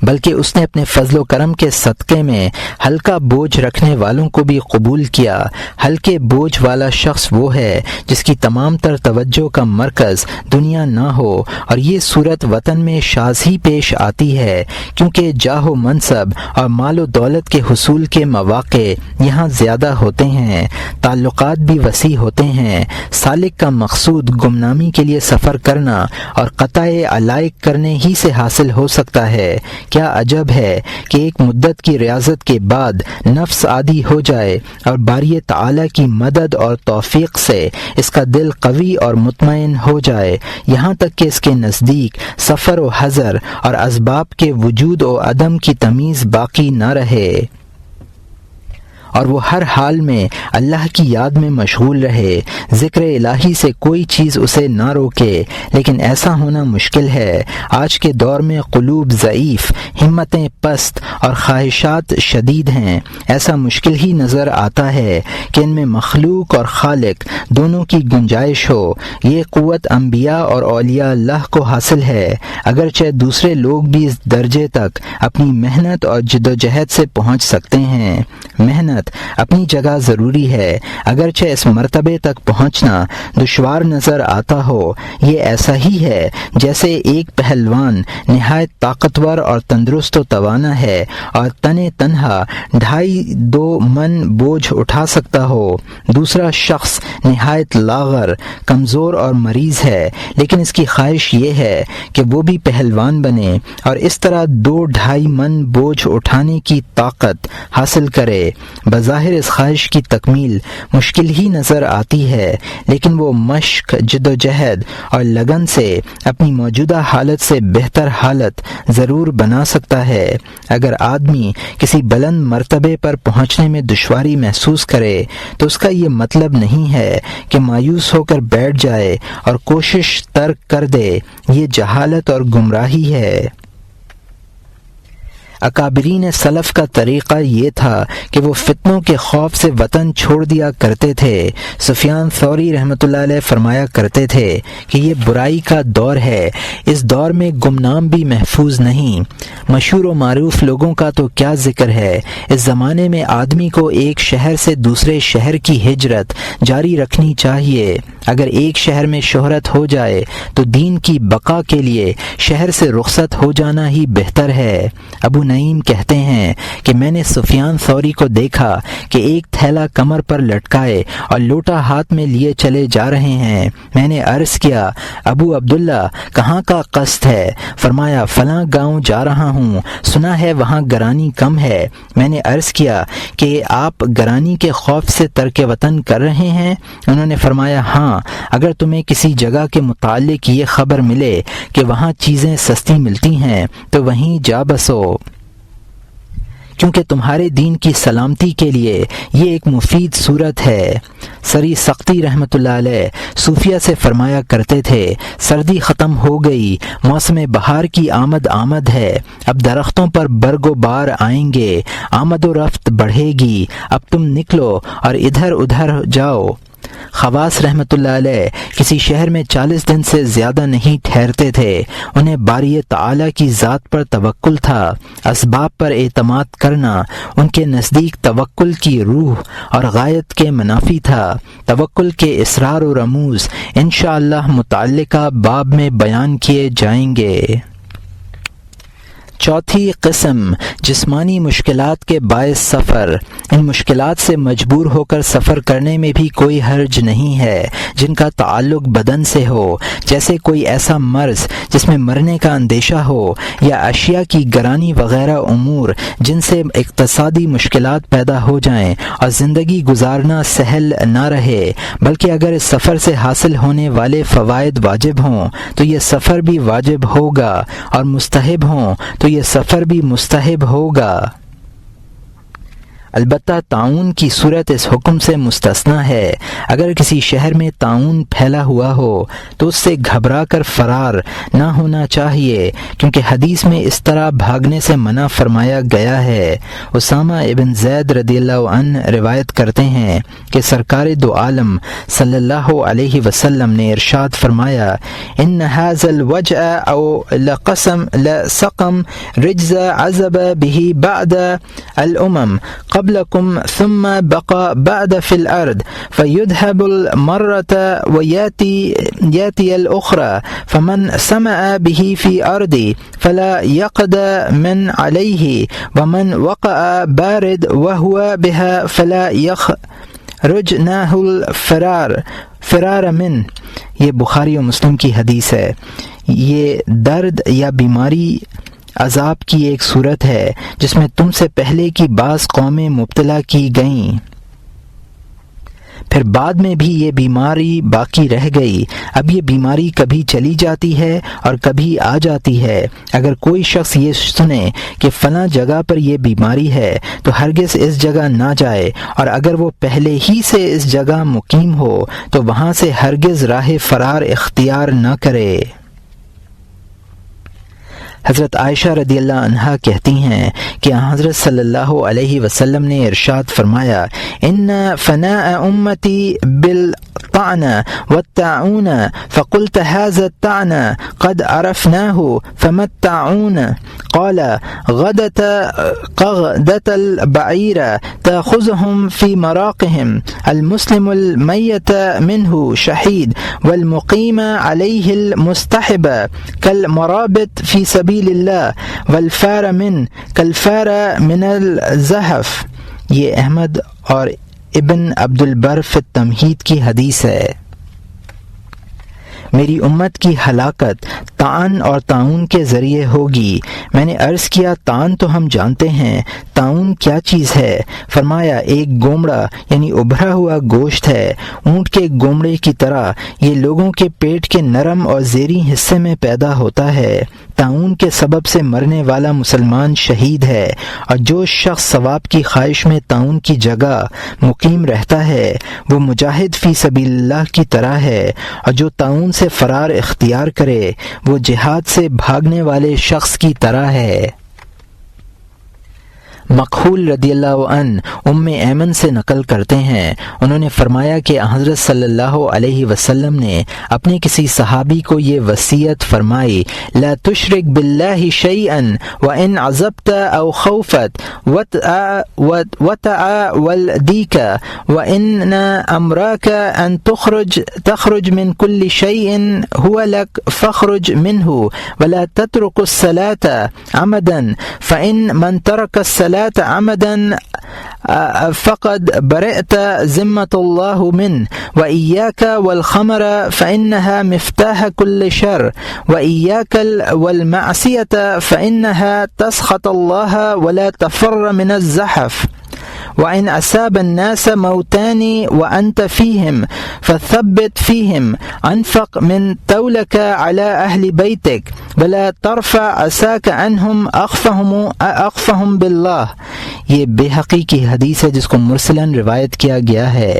بلکہ اس نے اپنے فضل و کرم کے صدقے میں ہلکا بوجھ رکھنے والوں کو بھی قبول کیا۔ ہلکے بوجھ والا شخص وہ ہے جس کی تمام تر توجہ کا مرکز دنیا نہ ہو، اور یہ صورت وطن میں شاذ ہی پیش آتی ہے، کیونکہ جاہ و منصب اور مال و دولت کے حصول کے مواقع یہاں زیادہ ہوتے ہیں، تعلقات بھی وسیع ہوتے ہیں۔ سالک کا مقصود گمنامی کے لیے سفر کرنا اور قطع علائق کرنے ہی سے حاصل ہو سکتا ہے۔ کیا عجب ہے کہ ایک مدت کی ریاضت کے بعد نفس عادی ہو جائے اور باری تعالیٰ کی مدد اور توفیق سے اس کا دل قوی اور مطمئن ہو جائے، یہاں تک کہ اس کے نزدیک سفر و حضر اور اسباب کے وجود و عدم کی تمیز باقی نہ رہے۔ اور وہ ہر حال میں اللہ کی یاد میں مشغول رہے، ذکر الہی سے کوئی چیز اسے نہ روکے، لیکن ایسا ہونا مشکل ہے۔ آج کے دور میں قلوب ضعیف، ہمتیں پست اور خواہشات شدید ہیں۔ ایسا مشکل ہی نظر آتا ہے کہ ان میں مخلوق اور خالق دونوں کی گنجائش ہو۔ یہ قوت انبیاء اور اولیاء اللہ کو حاصل ہے، اگرچہ دوسرے لوگ بھی اس درجے تک اپنی محنت اور جد و جہد سے پہنچ سکتے ہیں۔ محنت اپنی جگہ ضروری ہے، اگرچہ اس مرتبے تک پہنچنا دشوار نظر آتا ہو۔ یہ ایسا ہی ہے جیسے ایک پہلوان نہایت طاقتور اور تندرست و توانا ہے اور تنہا 2.5 من بوجھ اٹھا سکتا ہو، دوسرا شخص نہایت لاغر، کمزور اور مریض ہے، لیکن اس کی خواہش یہ ہے کہ وہ بھی پہلوان بنے اور اس طرح 2.5 من بوجھ اٹھانے کی طاقت حاصل کرے۔ بظاہر اس خواہش کی تکمیل مشکل ہی نظر آتی ہے، لیکن وہ مشق، جد و جہد اور لگن سے اپنی موجودہ حالت سے بہتر حالت ضرور بنا سکتا ہے۔ اگر آدمی کسی بلند مرتبے پر پہنچنے میں دشواری محسوس کرے تو اس کا یہ مطلب نہیں ہے کہ مایوس ہو کر بیٹھ جائے اور کوشش ترک کر دے۔ یہ جہالت اور گمراہی ہے۔ اکابرین سلف کا طریقہ یہ تھا کہ وہ فتنوں کے خوف سے وطن چھوڑ دیا کرتے تھے۔ سفیان ثوری رحمۃ اللہ علیہ فرمایا کرتے تھے کہ یہ برائی کا دور ہے، اس دور میں گمنام بھی محفوظ نہیں۔ مشہور و معروف لوگوں کا تو کیا ذکر ہے، اس زمانے میں آدمی کو ایک شہر سے دوسرے شہر کی ہجرت جاری رکھنی چاہیے۔ اگر ایک شہر میں شہرت ہو جائے تو دین کی بقا کے لیے شہر سے رخصت ہو جانا ہی بہتر ہے۔ ابو نعیم کہتے ہیں کہ میں نے سفیان ثوری کو دیکھا کہ ایک تھیلا کمر پر لٹکائے اور لوٹا ہاتھ میں لیے چلے جا رہے ہیں۔ میں نے عرض کیا، ابو عبداللہ کہاں کا قصد ہے؟ فرمایا، فلاں گاؤں جا رہا ہوں، سنا ہے وہاں گرانی کم ہے۔ میں نے عرض کیا کہ آپ گرانی کے خوف سے ترک وطن کر رہے ہیں؟ انہوں نے فرمایا، ہاں، اگر تمہیں کسی جگہ کے متعلق یہ خبر ملے کہ وہاں چیزیں سستی ملتی ہیں تو وہیں جا بسو، کیونکہ تمہارے دین کی سلامتی کے لیے یہ ایک مفید صورت ہے۔ سری سختی رحمۃ اللہ علیہ صوفیہ سے فرمایا کرتے تھے، سردی ختم ہو گئی، موسم بہار کی آمد ہے، اب درختوں پر برگ و بار آئیں گے، آمد و رفت بڑھے گی، اب تم نکلو اور ادھر ادھر جاؤ۔ خواص رحمۃ اللہ علیہ کسی شہر میں 40 دن سے زیادہ نہیں ٹھہرتے تھے۔ انہیں باری تعالیٰ کی ذات پر توکل تھا۔ اسباب پر اعتماد کرنا ان کے نزدیک توکل کی روح اور غایت کے منافی تھا۔ توکل کے اسرار و رموز انشاءاللہ متعلقہ باب میں بیان کیے جائیں گے۔ چوتھی قسم، جسمانی مشکلات کے باعث سفر۔ ان مشکلات سے مجبور ہو کر سفر کرنے میں بھی کوئی حرج نہیں ہے جن کا تعلق بدن سے ہو، جیسے کوئی ایسا مرض جس میں مرنے کا اندیشہ ہو، یا اشیاء کی گرانی وغیرہ امور جن سے اقتصادی مشکلات پیدا ہو جائیں اور زندگی گزارنا سہل نہ رہے۔ بلکہ اگر اس سفر سے حاصل ہونے والے فوائد واجب ہوں تو یہ سفر بھی واجب ہوگا، اور مستحب ہوں تو یہ سفر بھی مستحب ہوگا۔ البتہ طاعون کی صورت اس حکم سے مستثنیٰ ہے۔ اگر کسی شہر میں طاعون پھیلا ہوا ہو تو اس سے گھبرا کر فرار نہ ہونا چاہیے، کیونکہ حدیث میں اس طرح بھاگنے سے منع فرمایا گیا ہے۔ اسامہ ابن زید رضی اللہ عنہ روایت کرتے ہیں کہ سرکار دو عالم صلی اللہ علیہ وسلم نے ارشاد فرمایا، ان هذا الوجع او لسقم رجز عذب به بعد الامم قبلكم ثم بقى بعد في الأرض فيذهب المرة ويأتي الأخرى فمن سمع به في أرضي فلا يقد من عليه ومن وقع بارد وهو بها فلا يخرجناه الفرار منه۔ یہ بخاری و مسلم کی حدیث ہے۔ یہ درد یا بیماری عذاب کی ایک صورت ہے جس میں تم سے پہلے کی بعض قومیں مبتلا کی گئیں، پھر بعد میں بھی یہ بیماری باقی رہ گئی۔ اب یہ بیماری کبھی چلی جاتی ہے اور کبھی آ جاتی ہے۔ اگر کوئی شخص یہ سنے کہ فلاں جگہ پر یہ بیماری ہے تو ہرگز اس جگہ نہ جائے، اور اگر وہ پہلے ہی سے اس جگہ مقیم ہو تو وہاں سے ہرگز راہ فرار اختیار نہ کرے۔ حضرت عائشہ رضی اللہ عنہا کہتی ہیں کہ حضرت صلی اللہ علیہ وسلم نے ارشاد فرمایا، ان فناء امتی بالطعن والطاعون فقلت هذا الطعن قد عرفناه فما الطاعون؟ قال غدة البعير تأخذهم في مراقهم، المسلم الميت منه شهيد والمقيم عليه المستحب كالمرابط في سبيل اللہ والفار من کالفار من الزحف۔ یہ احمد اور ابن عبد البر فی التمہید کی حدیث ہے۔ میری امت کی ہلاکت طعن اور طاعون کے ذریعے ہوگی۔ میں نے عرض کیا، طعن تو ہم جانتے ہیں، طاعون کیا چیز ہے؟ فرمایا، ایک گومڑا یعنی ابھرا ہوا گوشت ہے، اونٹ کے گومڑے کی طرح، یہ لوگوں کے پیٹ کے نرم اور زیریں حصے میں پیدا ہوتا ہے۔ طاعون کے سبب سے مرنے والا مسلمان شہید ہے، اور جو شخص ثواب کی خواہش میں طاعون کی جگہ مقیم رہتا ہے وہ مجاہد فی سبیل اللہ کی طرح ہے، اور جو طاعون سے فرار اختیار کرے وہ جہاد سے بھاگنے والے شخص کی طرح ہے۔ مکحول رضی اللہ عنہ ام ایمن سے نقل کرتے ہیں، انہوں نے فرمایا کہ حضرت صلی اللہ علیہ وسلم نے اپنے کسی صحابی کو یہ وصیت فرمائی، لا تشرک باللہ شیئا وان عزبت او خوفت وتعاول دیک وان امراک ان تخرج من كل شیء هو لك فاخرج منه ولا تترك الصلاة عمدا فان من ترك الصلاة عمدا فقد برئت ذمة الله منه وإياك والخمر فإنها مفتاح كل شر وإياك والمعصية فإنها تسخط الله ولا تفر من الزحف وإن أصاب الناس موتان وأنت فيهم فثبت فيهم أنفق من تولك على أهل بيتك ولا ترفع عصاك عنهم أخفهم بالله۔ یہ بے حقی کی حدیث ہے جس کو مرسلاً روایت کیا گیا ہے۔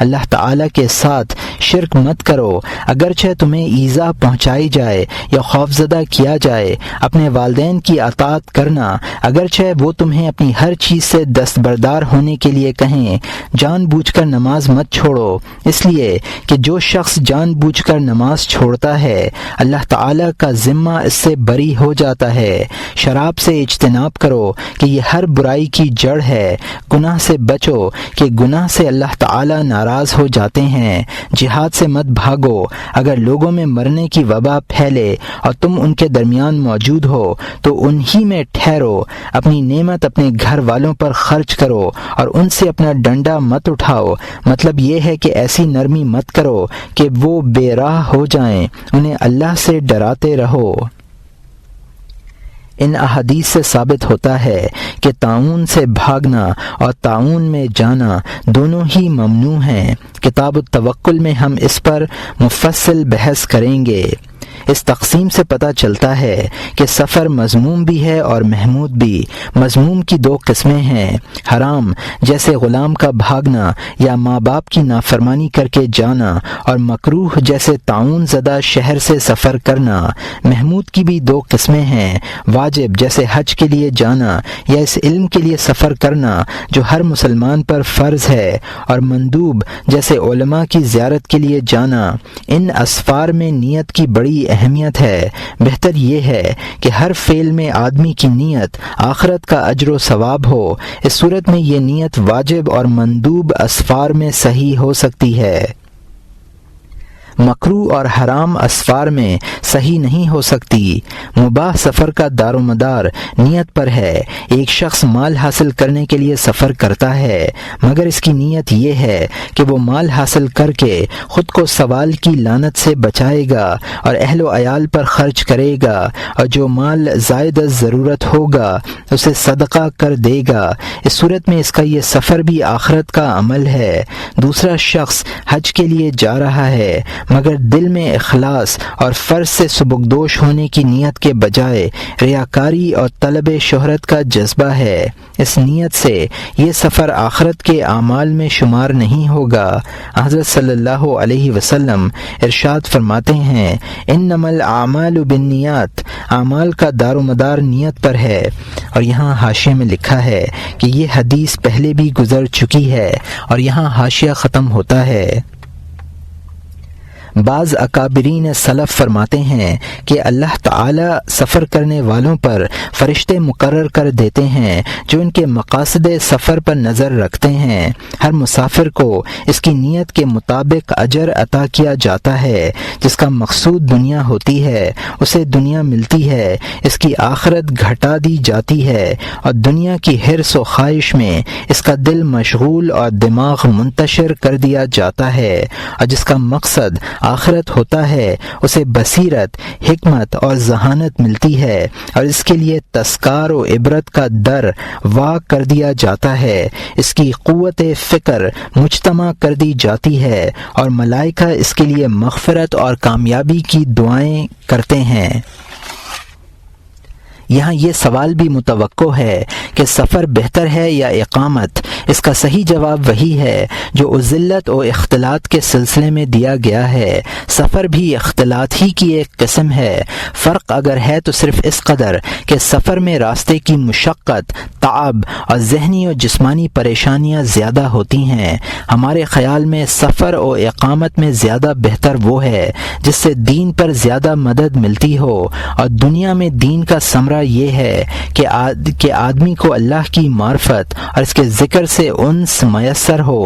اللہ تعالیٰ کے ساتھ شرک مت کرو، اگرچہ تمہیں ایذا پہنچائی جائے یا خوفزدہ کیا جائے۔ اپنے والدین کی اطاعت کرنا، اگرچہ وہ تمہیں اپنی ہر چیز سے دستبردار ہونے کے لیے کہیں۔ جان بوجھ کر نماز مت چھوڑو، اس لیے کہ جو شخص جان بوجھ کر نماز چھوڑتا ہے اللہ تعالیٰ کا ذمہ اس سے بری ہو جاتا ہے۔ شراب سے اجتناب کرو کہ یہ ہر برائی کی جڑ ہے۔ گناہ سے بچو کہ گناہ سے اللہ تعالیٰ ناراض ہو جاتے ہیں۔ جہاد سے مت بھاگو، اگر لوگوں میں مرنے کی وبا پھیلے اور تم ان کے درمیان موجود ہو تو انہی میں ٹھہرو۔ اپنی نعمت اپنے گھر والوں پر خرچ کرو اور ان سے اپنا ڈنڈا مت اٹھاؤ۔ مطلب یہ ہے کہ ایسی نرمی مت کرو کہ وہ بے راہ ہو جائیں، انہیں اللہ سے ڈراتے رہو۔ ان احادیث سے ثابت ہوتا ہے کہ طاعون سے بھاگنا اور طاعون میں جانا دونوں ہی ممنوع ہیں۔ کتاب التوکل میں ہم اس پر مفصل بحث کریں گے۔ اس تقسیم سے پتہ چلتا ہے کہ سفر مذموم بھی ہے اور محمود بھی۔ مذموم کی دو قسمیں ہیں، حرام جیسے غلام کا بھاگنا یا ماں باپ کی نافرمانی کر کے جانا، اور مکروہ جیسے طاعون زدہ شہر سے سفر کرنا۔ محمود کی بھی دو قسمیں ہیں، واجب جیسے حج کے لیے جانا یا اس علم کے لیے سفر کرنا جو ہر مسلمان پر فرض ہے، اور مندوب جیسے علماء کی زیارت کے لیے جانا۔ ان اسفار میں نیت کی بڑی اہمیت ہے۔ بہتر یہ ہے کہ ہر فعل میں آدمی کی نیت آخرت کا اجر و ثواب ہو۔ اس صورت میں یہ نیت واجب اور مندوب اسفار میں صحیح ہو سکتی ہے۔ مکروہ اور حرام اسفار میں صحیح نہیں ہو سکتی۔ مباح سفر کا دار و مدار نیت پر ہے۔ ایک شخص مال حاصل کرنے کے لیے سفر کرتا ہے، مگر اس کی نیت یہ ہے کہ وہ مال حاصل کر کے خود کو سوال کی لعنت سے بچائے گا اور اہل و عیال پر خرچ کرے گا، اور جو مال زائد از ضرورت ہوگا اسے صدقہ کر دے گا۔ اس صورت میں اس کا یہ سفر بھی آخرت کا عمل ہے۔ دوسرا شخص حج کے لیے جا رہا ہے، مگر دل میں اخلاص اور فرض سے سبکدوش ہونے کی نیت کے بجائے ریاکاری اور طلب شہرت کا جذبہ ہے۔ اس نیت سے یہ سفر آخرت کے اعمال میں شمار نہیں ہوگا۔ حضرت صلی اللہ علیہ وسلم ارشاد فرماتے ہیں، انما الاعمال بالنیات، اعمال کا دار و مدار نیت پر ہے۔ اور یہاں حاشیے میں لکھا ہے کہ یہ حدیث پہلے بھی گزر چکی ہے، اور یہاں حاشیہ ختم ہوتا ہے۔ بعض اکابرین سلف فرماتے ہیں کہ اللہ تعالی سفر کرنے والوں پر فرشتے مقرر کر دیتے ہیں جو ان کے مقاصد سفر پر نظر رکھتے ہیں۔ ہر مسافر کو اس کی نیت کے مطابق اجر عطا کیا جاتا ہے۔ جس کا مقصود دنیا ہوتی ہے اسے دنیا ملتی ہے، اس کی آخرت گھٹا دی جاتی ہے، اور دنیا کی حرص و خواہش میں اس کا دل مشغول اور دماغ منتشر کر دیا جاتا ہے، اور جس کا مقصد آخرت ہوتا ہے اسے بصیرت، حکمت اور ذہانت ملتی ہے، اور اس کے لیے تذکار و عبرت کا در وا کر دیا جاتا ہے، اس کی قوت فکر مجتمع کر دی جاتی ہے، اور ملائکہ اس کے لیے مغفرت اور کامیابی کی دعائیں کرتے ہیں۔ یہاں یہ سوال بھی متوقع ہے کہ سفر بہتر ہے یا اقامت؟ اس کا صحیح جواب وہی ہے جو ذلت و اختلاط کے سلسلے میں دیا گیا ہے۔ سفر بھی اختلاط ہی کی ایک قسم ہے۔ فرق اگر ہے تو صرف اس قدر کہ سفر میں راستے کی مشقت، تعب اور ذہنی و جسمانی پریشانیاں زیادہ ہوتی ہیں۔ ہمارے خیال میں سفر و اقامت میں زیادہ بہتر وہ ہے جس سے دین پر زیادہ مدد ملتی ہو، اور دنیا میں دین کا ثمرہ یہ ہے کہ آدمی کو اللہ کی معرفت اور اس کے ذکر سے انس میسر ہو۔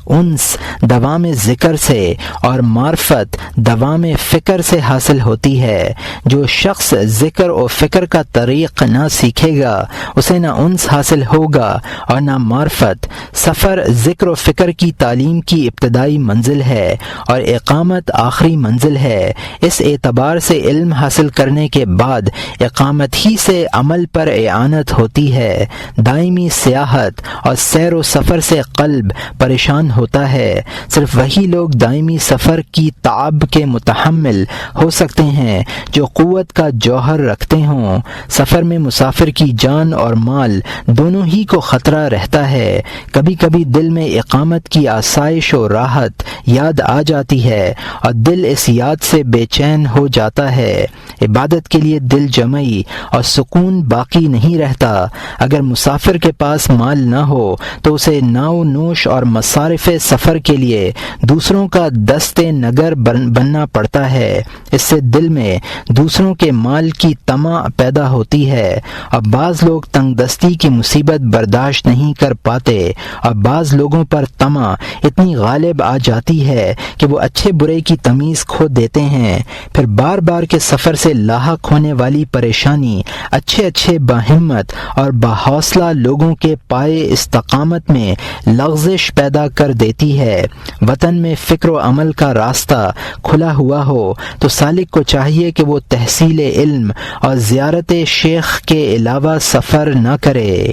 انس دوام ذکر سے اور معرفت دوام فکر سے حاصل ہوتی ہے۔ جو شخص ذکر و فکر کا طریق نہ سیکھے گا اسے نہ انس حاصل ہوگا اور نہ معرفت۔ سفر ذکر و فکر کی تعلیم کی ابتدائی منزل ہے اور اقامت آخری منزل ہے۔ اس اعتبار سے علم حاصل کرنے کے بعد اقامت ہی سے عمل پر اعانت ہوتی ہے۔ دائمی سیاحت اور سیر و سفر سے قلب پریشان ہوتا ہے۔ صرف وہی لوگ دائمی سفر کی تعب کے متحمل ہو سکتے ہیں جو قوت کا جوہر رکھتے ہوں۔ سفر میں مسافر کی جان اور مال دونوں ہی کو خطرہ رہتا ہے۔ کبھی کبھی دل میں اقامت کی آسائش و راحت یاد آ جاتی ہے اور دل اس یاد سے بے چین ہو جاتا ہے۔ عبادت کے لیے دل جمعی اور سکون باقی نہیں رہتا۔ اگر مسافر کے پاس مال نہ ہو تو اسے ناو نوش اور مصارف سفر کے لیے دوسروں کا دست نگر بننا پڑتا ہے۔ اس سے دل میں دوسروں کے مال کی طمع پیدا ہوتی ہے، اور بعض لوگ تنگ دستی کی مصیبت برداشت نہیں کر پاتے، اور بعض لوگوں پر طمع اتنی غالب آ جاتی ہے کہ وہ اچھے برے کی تمیز کھو دیتے ہیں۔ پھر بار بار کے سفر سے لاحق ہونے والی پریشانی اچھے باہمت اور باحوصلہ لوگوں کے پائے استقامت میں لغزش پیدا کر دیتی ہے۔ وطن میں فکر و عمل کا راستہ کھلا ہوا ہو تو سالک کو چاہیے کہ وہ تحصیل علم اور زیارت شیخ کے علاوہ سفر نہ کرے۔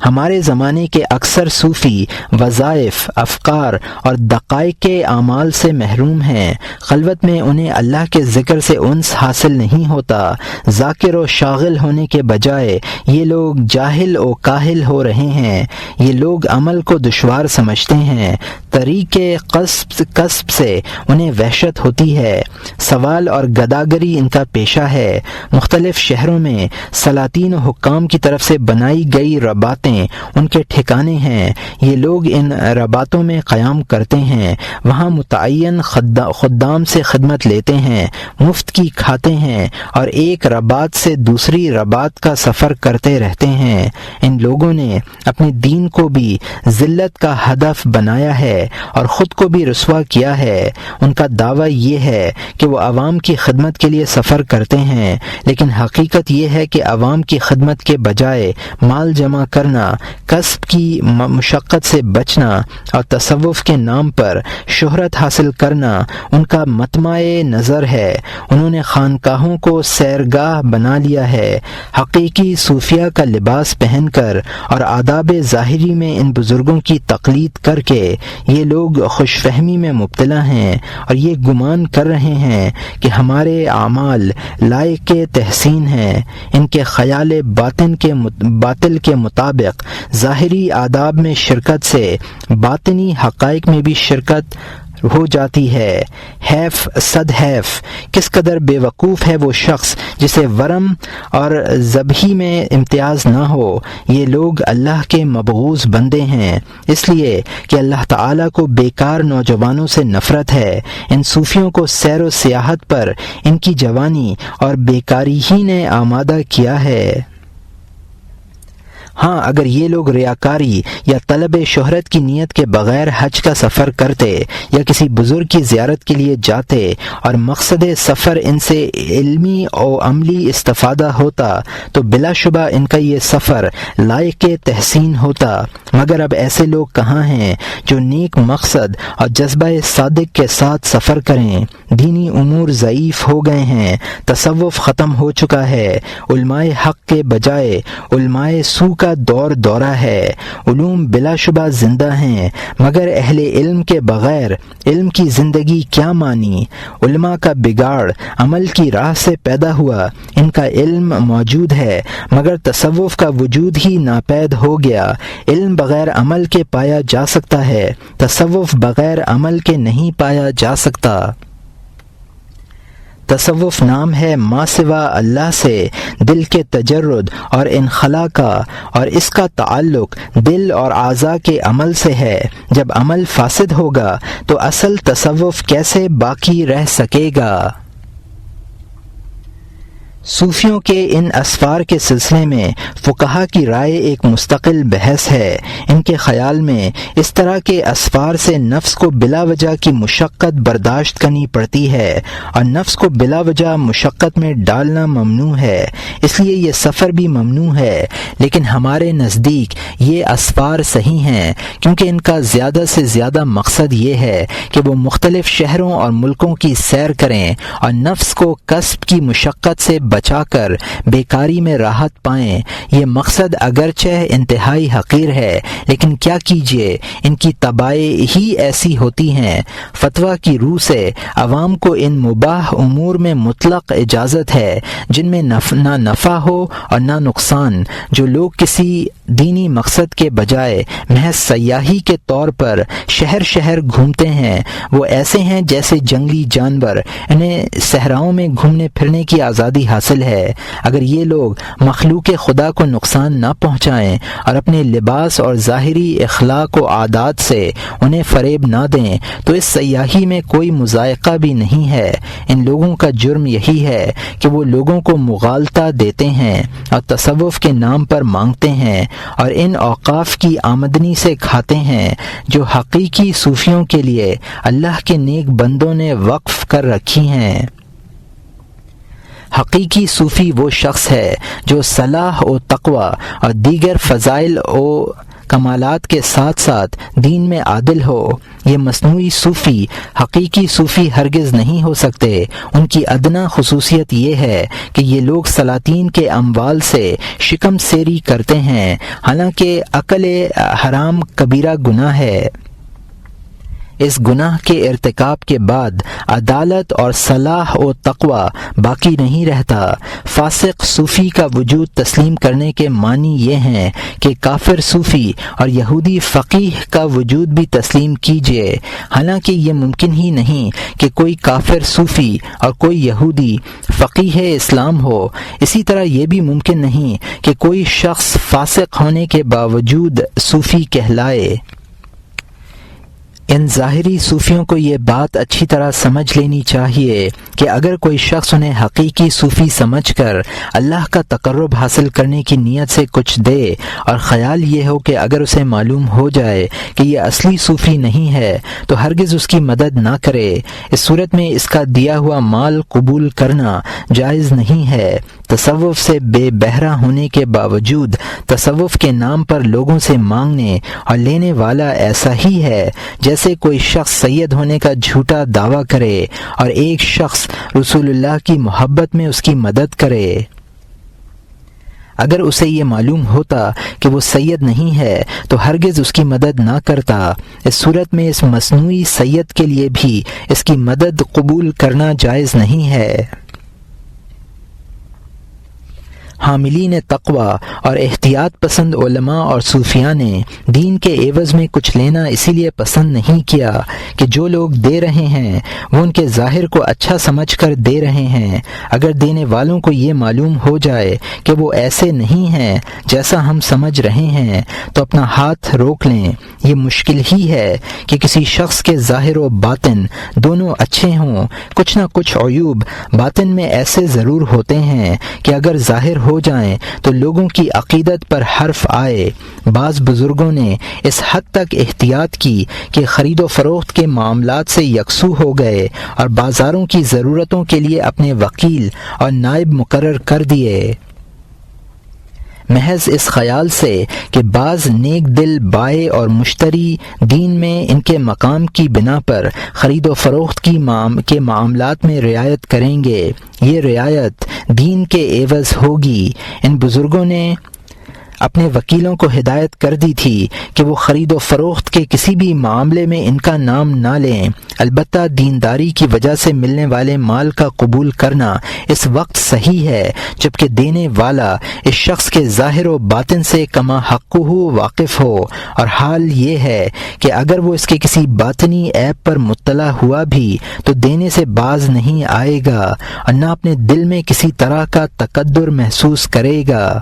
ہمارے زمانے کے اکثر صوفی وظائف، افکار اور دقائق کے اعمال سے محروم ہیں۔ خلوت میں انہیں اللہ کے ذکر سے انس حاصل نہیں ہوتا۔ ذاکر و شاغل ہونے کے بجائے یہ لوگ جاہل و کاہل ہو رہے ہیں۔ یہ لوگ عمل کو دشوار سمجھتے ہیں۔ طریق کسب سے انہیں وحشت ہوتی ہے۔ سوال اور گداگری ان کا پیشہ ہے۔ مختلف شہروں میں سلاطین و حکام کی طرف سے بنائی گئی رباطیں رباتیں ان کے ٹھکانے ہیں، یہ لوگ ان رباتوں میں قیام کرتے ہیں، وہاں متعین خدام سے خدمت لیتے ہیں، مفت کی کھاتے ہیں اور ایک ربات سے دوسری ربات کا سفر کرتے رہتے ہیں۔ ان لوگوں نے اپنے دین کو بھی ذلت کا ہدف بنایا ہے اور خود کو بھی رسوا کیا ہے۔ ان کا دعویٰ یہ ہے کہ وہ عوام کی خدمت کے لیے سفر کرتے ہیں، لیکن حقیقت یہ ہے کہ عوام کی خدمت کے بجائے مال جمع کرنا، کسب کی مشقت سے بچنا اور تصوف کے نام پر شہرت حاصل کرنا ان کا مطمع نظر ہے۔ انہوں نے خانقاہوں کو سیرگاہ بنا لیا ہے۔ حقیقی صوفیہ کا لباس پہن کر اور آداب ظاہری میں ان بزرگوں کی تقلید کر کے یہ لوگ خوش فہمی میں مبتلا ہیں اور یہ گمان کر رہے ہیں کہ ہمارے اعمال لائق تحسین ہیں۔ ان کے خیال باطل کے مطابق ظاہری آداب میں شرکت سے باطنی حقائق میں بھی شرکت ہو جاتی ہے۔ حیف صد حیف، کس قدر بے وقوف ہے وہ شخص جسے ورم اور ذبحی میں امتیاز نہ ہو۔ یہ لوگ اللہ کے مبغوض بندے ہیں، اس لیے کہ اللہ تعالیٰ کو بیکار نوجوانوں سے نفرت ہے۔ ان صوفیوں کو سیر و سیاحت پر ان کی جوانی اور بیکاری ہی نے آمادہ کیا ہے۔ ہاں، اگر یہ لوگ ریاکاری یا طلب شہرت کی نیت کے بغیر حج کا سفر کرتے یا کسی بزرگ کی زیارت کے لیے جاتے اور مقصد سفر ان سے علمی و عملی استفادہ ہوتا تو بلا شبہ ان کا یہ سفر لائق تحسین ہوتا، مگر اب ایسے لوگ کہاں ہیں جو نیک مقصد اور جذبہ صادق کے ساتھ سفر کریں۔ دینی امور ضعیف ہو گئے ہیں، تصوف ختم ہو چکا ہے، علماء حق کے بجائے علماء سو کا دورہ ہے۔ علوم بلا شبہ زندہ ہیں، مگر اہل علم کے بغیر علم کی زندگی کیا مانی؟ علماء کا بگاڑ عمل کی راہ سے پیدا ہوا، ان کا علم موجود ہے مگر تصوف کا وجود ہی ناپید ہو گیا۔ علم بغیر عمل کے پایا جا سکتا ہے، تصوف بغیر عمل کے نہیں پایا جا سکتا۔ تصوف نام ہے ما سوا اللہ سے دل کے تجرد اور انخلا کا، اور اس کا تعلق دل اور اعضاء کے عمل سے ہے۔ جب عمل فاسد ہوگا تو اصل تصوف کیسے باقی رہ سکے گا؟ صوفیوں کے ان اسفار کے سلسلے میں فقہا کی رائے ایک مستقل بحث ہے۔ ان کے خیال میں اس طرح کے اسفار سے نفس کو بلا وجہ کی مشقت برداشت کرنی پڑتی ہے، اور نفس کو بلا وجہ مشقت میں ڈالنا ممنوع ہے، اس لیے یہ سفر بھی ممنوع ہے۔ لیکن ہمارے نزدیک یہ اسفار صحیح ہیں، کیونکہ ان کا زیادہ سے زیادہ مقصد یہ ہے کہ وہ مختلف شہروں اور ملکوں کی سیر کریں اور نفس کو کسب کی مشقت سے بچا کر بیکاری میں راحت پائیں۔ یہ مقصد اگرچہ انتہائی حقیر ہے، لیکن کیا کیجیے، ان کی طبائع ہی ایسی ہوتی ہیں۔ فتویٰ کی روح سے عوام کو ان مباح امور میں مطلق اجازت ہے جن میں نہ نفع ہو اور نہ نقصان۔ جو لوگ کسی دینی مقصد کے بجائے محض سیاحی کے طور پر شہر شہر گھومتے ہیں، وہ ایسے ہیں جیسے جنگلی جانور، انہیں صحراؤں میں گھومنے پھرنے کی آزادی حاصل ہے۔ اگر یہ لوگ مخلوق خدا کو نقصان نہ پہنچائیں اور اپنے لباس اور ظاہری اخلاق و عادات سے انہیں فریب نہ دیں تو اس سیاحی میں کوئی مذائقہ بھی نہیں ہے۔ ان لوگوں کا جرم یہی ہے کہ وہ لوگوں کو مغالطہ دیتے ہیں اور تصوف کے نام پر مانگتے ہیں اور ان اوقاف کی آمدنی سے کھاتے ہیں جو حقیقی صوفیوں کے لیے اللہ کے نیک بندوں نے وقف کر رکھی ہیں۔ حقیقی صوفی وہ شخص ہے جو صلاح و تقوی اور دیگر فضائل و کمالات کے ساتھ ساتھ دین میں عادل ہو۔ یہ مصنوعی صوفی حقیقی صوفی ہرگز نہیں ہو سکتے۔ ان کی ادنا خصوصیت یہ ہے کہ یہ لوگ سلاطین کے اموال سے شکم سیری کرتے ہیں، حالانکہ اکل حرام کبیرہ گناہ ہے۔ اس گناہ کے ارتکاب کے بعد عدالت اور صلاح و تقوی باقی نہیں رہتا۔ فاسق صوفی کا وجود تسلیم کرنے کے معنی یہ ہیں کہ کافر صوفی اور یہودی فقیہ کا وجود بھی تسلیم کیجیے، حالانکہ یہ ممکن ہی نہیں کہ کوئی کافر صوفی اور کوئی یہودی فقیہ اسلام ہو۔ اسی طرح یہ بھی ممکن نہیں کہ کوئی شخص فاسق ہونے کے باوجود صوفی کہلائے۔ ان ظاہری صوفیوں کو یہ بات اچھی طرح سمجھ لینی چاہیے کہ اگر کوئی شخص انہیں حقیقی صوفی سمجھ کر اللہ کا تقرب حاصل کرنے کی نیت سے کچھ دے اور خیال یہ ہو کہ اگر اسے معلوم ہو جائے کہ یہ اصلی صوفی نہیں ہے تو ہرگز اس کی مدد نہ کرے، اس صورت میں اس کا دیا ہوا مال قبول کرنا جائز نہیں ہے۔ تصوف سے بے بہرہ ہونے کے باوجود تصوف کے نام پر لوگوں سے مانگنے اور لینے والا ایسا ہی ہے جیسے کوئی شخص سید ہونے کا جھوٹا دعویٰ کرے اور ایک شخص رسول اللہ کی محبت میں اس کی مدد کرے۔ اگر اسے یہ معلوم ہوتا کہ وہ سید نہیں ہے تو ہرگز اس کی مدد نہ کرتا۔ اس صورت میں اس مصنوعی سید کے لیے بھی اس کی مدد قبول کرنا جائز نہیں ہے۔ حاملین تقوی اور احتیاط پسند علماء اور صوفیاء نے دین کے عوض میں کچھ لینا اسی لیے پسند نہیں کیا کہ جو لوگ دے رہے ہیں وہ ان کے ظاہر کو اچھا سمجھ کر دے رہے ہیں۔ اگر دینے والوں کو یہ معلوم ہو جائے کہ وہ ایسے نہیں ہیں جیسا ہم سمجھ رہے ہیں تو اپنا ہاتھ روک لیں۔ یہ مشکل ہی ہے کہ کسی شخص کے ظاہر و باطن دونوں اچھے ہوں۔ کچھ نہ کچھ عیوب باطن میں ایسے ضرور ہوتے ہیں کہ اگر ظاہر ہو جائیں تو لوگوں کی عقیدت پر حرف آئے۔ بعض بزرگوں نے اس حد تک احتیاط کی کہ خرید و فروخت کے معاملات سے یکسو ہو گئے اور بازاروں کی ضرورتوں کے لیے اپنے وکیل اور نائب مقرر کر دیے، محض اس خیال سے کہ بعض نیک دل بائع اور مشتری دین میں ان کے مقام کی بنا پر خرید و فروخت کے معاملات میں رعایت کریں گے۔ یہ رعایت دین کے عوض ہوگی۔ ان بزرگوں نے اپنے وکیلوں کو ہدایت کر دی تھی کہ وہ خرید و فروخت کے کسی بھی معاملے میں ان کا نام نہ لیں، البتہ دینداری کی وجہ سے ملنے والے مال کا قبول کرنا اس وقت صحیح ہے جبکہ دینے والا اس شخص کے ظاہر و باطن سے کما حقہ واقف ہو، اور حال یہ ہے کہ اگر وہ اس کے کسی باطنی عیب پر مطلع ہوا بھی تو دینے سے باز نہیں آئے گا اور نہ اپنے دل میں کسی طرح کا تقدر محسوس کرے گا۔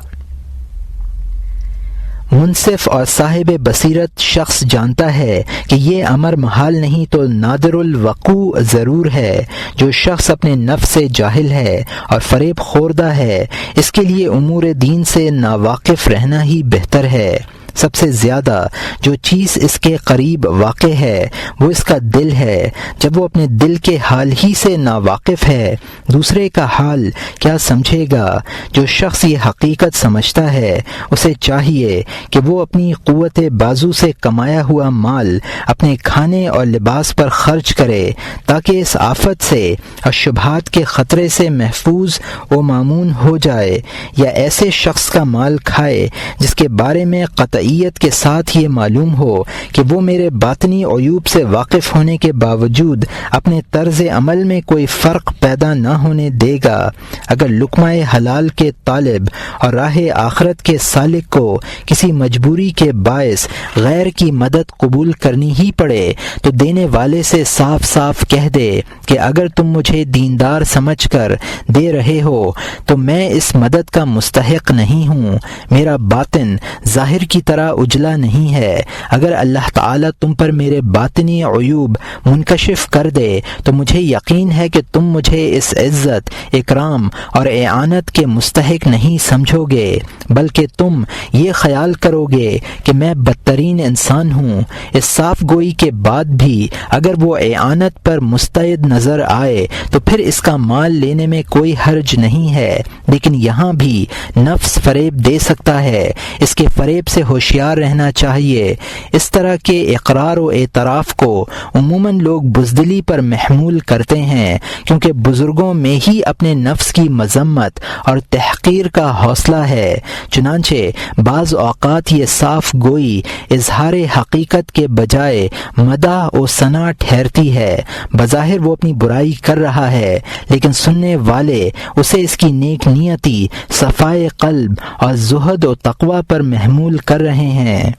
منصف اور صاحب بصیرت شخص جانتا ہے کہ یہ امر محال نہیں تو نادر الوقوع ضرور ہے۔ جو شخص اپنے نفس سے جاہل ہے اور فریب خوردہ ہے اس کے لیے امور دین سے ناواقف رہنا ہی بہتر ہے۔ سب سے زیادہ جو چیز اس کے قریب واقع ہے وہ اس کا دل ہے۔ جب وہ اپنے دل کے حال ہی سے ناواقف ہے دوسرے کا حال کیا سمجھے گا؟ جو شخص یہ حقیقت سمجھتا ہے اسے چاہیے کہ وہ اپنی قوت بازو سے کمایا ہوا مال اپنے کھانے اور لباس پر خرچ کرے تاکہ اس آفت سے اور شبہات کے خطرے سے محفوظ و مامون ہو جائے، یا ایسے شخص کا مال کھائے جس کے بارے میں قطعیت کے ساتھ یہ معلوم ہو کہ وہ میرے باطنی عیوب سے واقف ہونے کے باوجود اپنے طرز عمل میں کوئی فرق پیدا نہ ہونے دے گا۔ اگر لقمہ حلال کے طالب اور راہ آخرت کے سالک کو کسی مجبوری کے باعث غیر کی مدد قبول کرنی ہی پڑے تو دینے والے سے صاف صاف کہہ دے کہ اگر تم مجھے دیندار سمجھ کر دے رہے ہو تو میں اس مدد کا مستحق نہیں ہوں، میرا باطن ظاہر کی طرح اجلا نہیں ہے۔ اگر اللہ تعالیٰ تم پر میرے باطنی عیوب منکشف کر دے تو مجھے یقین ہے کہ تم مجھے اس عزت، اکرام اور اعانت کے مستحق نہیں سمجھو گے، بلکہ تم یہ خیال کرو گے کہ میں بدترین انسان ہوں۔ اس صاف گوئی کے بعد بھی اگر وہ اعانت پر مستعد نظر آئے تو پھر اس کا مال لینے میں کوئی حرج نہیں ہے، لیکن یہاں بھی نفس فریب دے سکتا ہے۔ اس کے فریب سے ہوشیار ہوشیار رہنا چاہیے۔ اس طرح کے اقرار و اعتراف کو عموماً لوگ بزدلی پر محمول کرتے ہیں، کیونکہ بزرگوں میں ہی اپنے نفس کی مذمت اور تحقیر کا حوصلہ ہے۔ چنانچہ بعض اوقات یہ صاف گوئی اظہار حقیقت کے بجائے مدح و ثنا ٹھہرتی ہے۔ بظاہر وہ اپنی برائی کر رہا ہے، لیکن سننے والے اسے اس کی نیک نیتی، صفائے قلب اور زہد و تقوی پر محمول کر رہے ہیں۔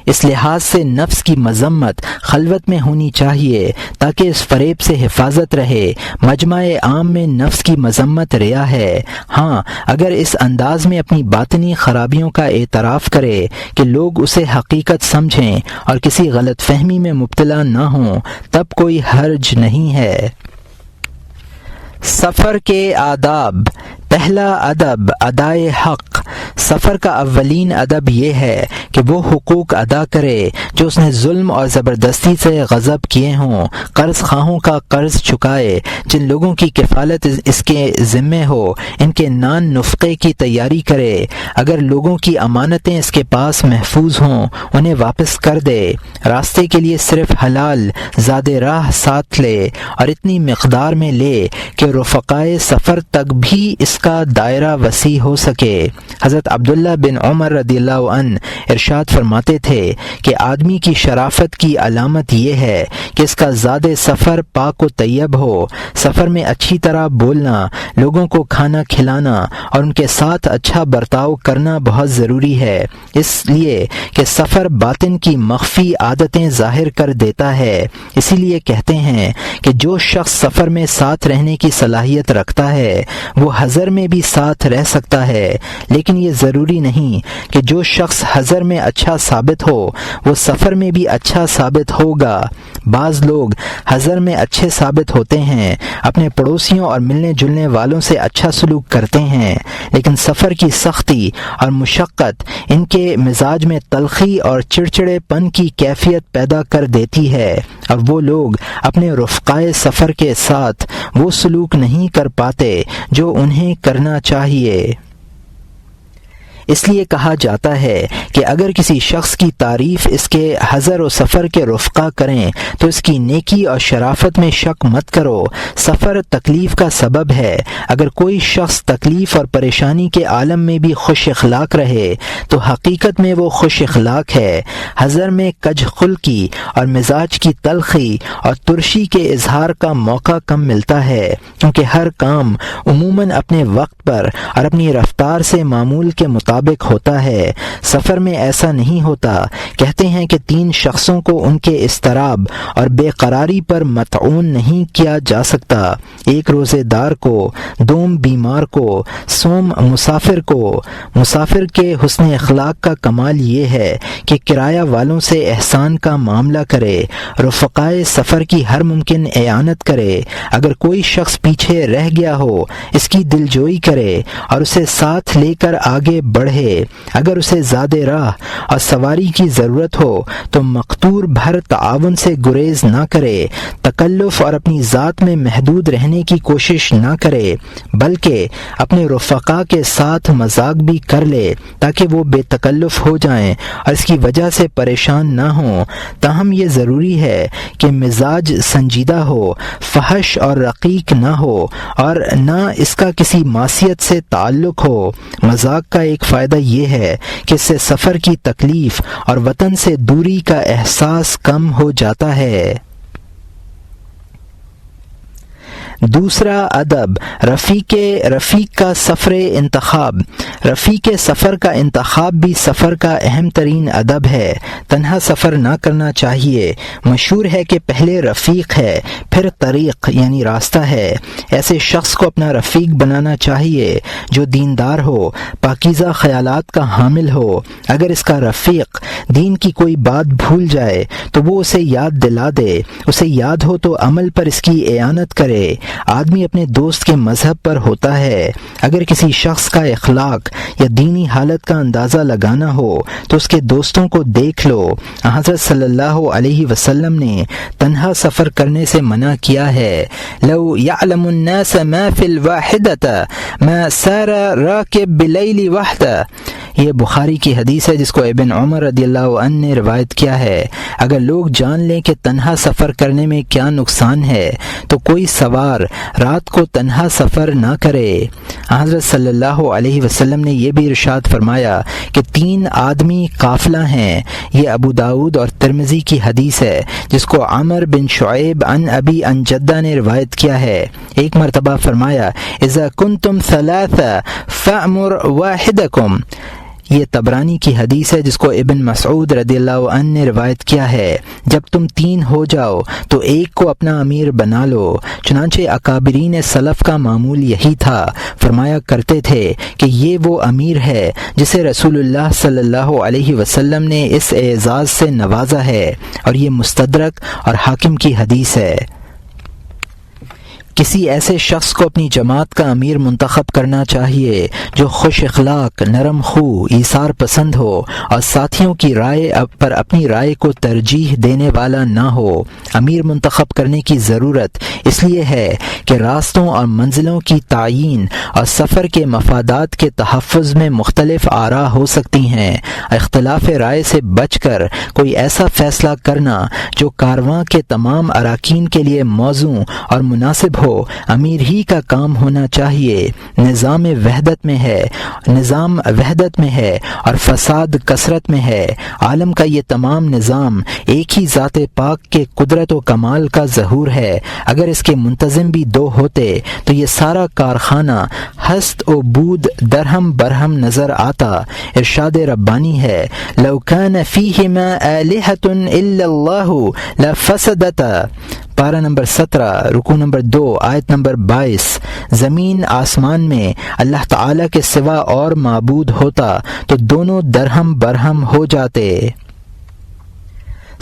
اس لحاظ سے نفس کی مذمت خلوت میں ہونی چاہیے تاکہ اس فریب سے حفاظت رہے۔ مجمع عام میں نفس کی مذمت ریا ہے۔ ہاں، اگر اس انداز میں اپنی باطنی خرابیوں کا اعتراف کرے کہ لوگ اسے حقیقت سمجھیں اور کسی غلط فہمی میں مبتلا نہ ہوں، تب کوئی حرج نہیں ہے۔ سفر کے آداب۔ پہلا ادب ادائے حق۔ سفر کا اولین ادب یہ ہے کہ وہ حقوق ادا کرے جو اس نے ظلم اور زبردستی سے غصب کیے ہوں۔ قرض خواہوں کا قرض چکائے، جن لوگوں کی کفالت اس کے ذمے ہو ان کے نان نفقے کی تیاری کرے۔ اگر لوگوں کی امانتیں اس کے پاس محفوظ ہوں انہیں واپس کر دے۔ راستے کے لیے صرف حلال زاد راہ ساتھ لے اور اتنی مقدار میں لے کہ رفقائے سفر تک بھی اس کا دائرہ وسیع ہو سکے۔ حضرت عبداللہ بن عمر رضی اللہ عنہ ارشاد فرماتے تھے کہ آدمی کی شرافت کی علامت یہ ہے کہ اس کا زاد سفر پاک و طیب ہو۔ سفر میں اچھی طرح بولنا، لوگوں کو کھانا کھلانا اور ان کے ساتھ اچھا برتاؤ کرنا بہت ضروری ہے، اس لیے کہ سفر باطن کی مخفی عادتیں ظاہر کر دیتا ہے۔ اسی لیے کہتے ہیں کہ جو شخص سفر میں ساتھ رہنے کی صلاحیت رکھتا ہے وہ حضر میں بھی ساتھ رہ سکتا ہے، لیکن یہ ضروری نہیں کہ جو شخص حضر میں اچھا ثابت ہو وہ سفر میں بھی اچھا ثابت ہوگا۔ بعض لوگ حضر میں اچھے ثابت ہوتے ہیں، اپنے پڑوسیوں اور ملنے جلنے والوں سے اچھا سلوک کرتے ہیں، لیکن سفر کی سختی اور مشقت ان کے مزاج میں تلخی اور چڑچڑے پن کی کیفیت پیدا کر دیتی ہے، اور وہ لوگ اپنے رفقائے سفر کے ساتھ وہ سلوک نہیں کر پاتے جو انہیں کرنا چاہیے۔ اس لیے کہا جاتا ہے کہ اگر کسی شخص کی تعریف اس کے حضر و سفر کے رفقا کریں تو اس کی نیکی اور شرافت میں شک مت کرو۔ سفر تکلیف کا سبب ہے۔ اگر کوئی شخص تکلیف اور پریشانی کے عالم میں بھی خوش اخلاق رہے تو حقیقت میں وہ خوش اخلاق ہے۔ حضر میں کج خلقی اور مزاج کی تلخی اور ترشی کے اظہار کا موقع کم ملتا ہے، کیونکہ ہر کام عموماً اپنے وقت پر اور اپنی رفتار سے معمول کے مطابق ہوتا ہے۔ سفر میں ایسا نہیں ہوتا۔ کہتے ہیں کہ 3 شخصوں کو ان کے اضطراب اور بے قراری پر مطعون نہیں کیا جا سکتا: 1 روزے دار کو، 2 بیمار کو، سوم مسافر کو۔ مسافر کے حسن اخلاق کا کمال یہ ہے کہ کرایہ والوں سے احسان کا معاملہ کرے، رفقائے سفر کی ہر ممکن اعانت کرے۔ اگر کوئی شخص پیچھے رہ گیا ہو اس کی دلجوئی کرے اور اسے ساتھ لے کر آگے بڑھے۔ اگر اسے زاد راہ اور سواری کی ضرورت ہو تو مقتور بھر تعاون سے گریز نہ کرے، تکلف اور اپنی ذات میں محدود رہنے کی کوشش نہ کرے، بلکہ اپنے رفقا کے ساتھ مذاق بھی کر لے تاکہ وہ بے تکلف ہو جائیں اور اس کی وجہ سے پریشان نہ ہوں۔ تاہم یہ ضروری ہے کہ مزاج سنجیدہ ہو، فحش اور رقیق نہ ہو اور نہ اس کا کسی معصیت سے تعلق ہو۔ مذاق کا ایک فائدہ یہ ہے کہ اس سے سفر کی تکلیف اور وطن سے دوری کا احساس کم ہو جاتا ہے۔ دوسرا ادب رفیق کا سفر انتخاب۔ رفیق سفر کا انتخاب بھی سفر کا اہم ترین ادب ہے۔ تنہا سفر نہ کرنا چاہیے۔ مشہور ہے کہ پہلے رفیق ہے پھر طریق یعنی راستہ ہے۔ ایسے شخص کو اپنا رفیق بنانا چاہیے جو دیندار ہو، پاکیزہ خیالات کا حامل ہو۔ اگر اس کا رفیق دین کی کوئی بات بھول جائے تو وہ اسے یاد دلا دے، اسے یاد ہو تو عمل پر اس کی اعانت کرے۔ آدمی اپنے دوست کے مذہب پر ہوتا ہے۔ اگر کسی شخص کا اخلاق یا دینی حالت کا اندازہ لگانا ہو تو اس کے دوستوں کو دیکھ لو۔ حضرت صلی اللہ علیہ وسلم نے تنہا سفر کرنے سے منع کیا ہے۔ لو یعلم الناس ما فی الواحدۃ ما سار راکب بلیل وحدہ، یہ بخاری کی حدیث ہے جس کو ابن عمر رضی اللہ عنہ نے روایت کیا ہے۔ اگر لوگ جان لیں کہ تنہا سفر کرنے میں کیا نقصان ہے تو کوئی سوار رات کو تنہا سفر نہ کرے۔ حضرت صلی اللہ علیہ وسلم نے یہ بھی ارشاد فرمایا کہ 3 آدمی قافلہ ہیں۔ یہ ابو داؤد اور ترمذی کی حدیث ہے جس کو عمر بن شعیب عن ابی عن جدہ نے روایت کیا ہے۔ ایک مرتبہ فرمایا اذا کنتم ثلاثہ فأمر واحدکم۔ یہ طبرانی کی حدیث ہے جس کو ابن مسعود رضی اللہ عنہ نے روایت کیا ہے۔ جب تم 3 ہو جاؤ تو ایک کو اپنا امیر بنا لو۔ چنانچہ اکابرین سلف کا معمول یہی تھا، فرمایا کرتے تھے کہ یہ وہ امیر ہے جسے رسول اللہ صلی اللہ علیہ وسلم نے اس اعزاز سے نوازا ہے، اور یہ مستدرک اور حاکم کی حدیث ہے۔ کسی ایسے شخص کو اپنی جماعت کا امیر منتخب کرنا چاہیے جو خوش اخلاق، نرم خو، ایثار پسند ہو اور ساتھیوں کی رائے پر اپنی رائے کو ترجیح دینے والا نہ ہو۔ امیر منتخب کرنے کی ضرورت اس لیے ہے کہ راستوں اور منزلوں کی تعیین اور سفر کے مفادات کے تحفظ میں مختلف آراء ہو سکتی ہیں۔ اختلاف رائے سے بچ کر کوئی ایسا فیصلہ کرنا جو کارواں کے تمام اراکین کے لیے موزوں اور مناسب ہو، امیر ہی کا کام ہونا چاہیے۔ نظام وحدت میں ہے اور فساد کثرت میں ہے۔ عالم کا یہ تمام نظام ایک ہی ذات پاک کے قدرت و کمال کا ظہور ہے۔ اگر اس کے منتظم بھی 2 ہوتے تو یہ سارا کارخانہ ہست و بود درہم برہم نظر آتا۔ ارشاد ربانی ہے لو کان فیہما آلہۃ الا اللہ لفسدتا، پارہ نمبر 17 رکوع نمبر 2 آیت نمبر 22۔ زمین آسمان میں اللہ تعالیٰ کے سوا اور معبود ہوتا تو دونوں درہم برہم ہو جاتے۔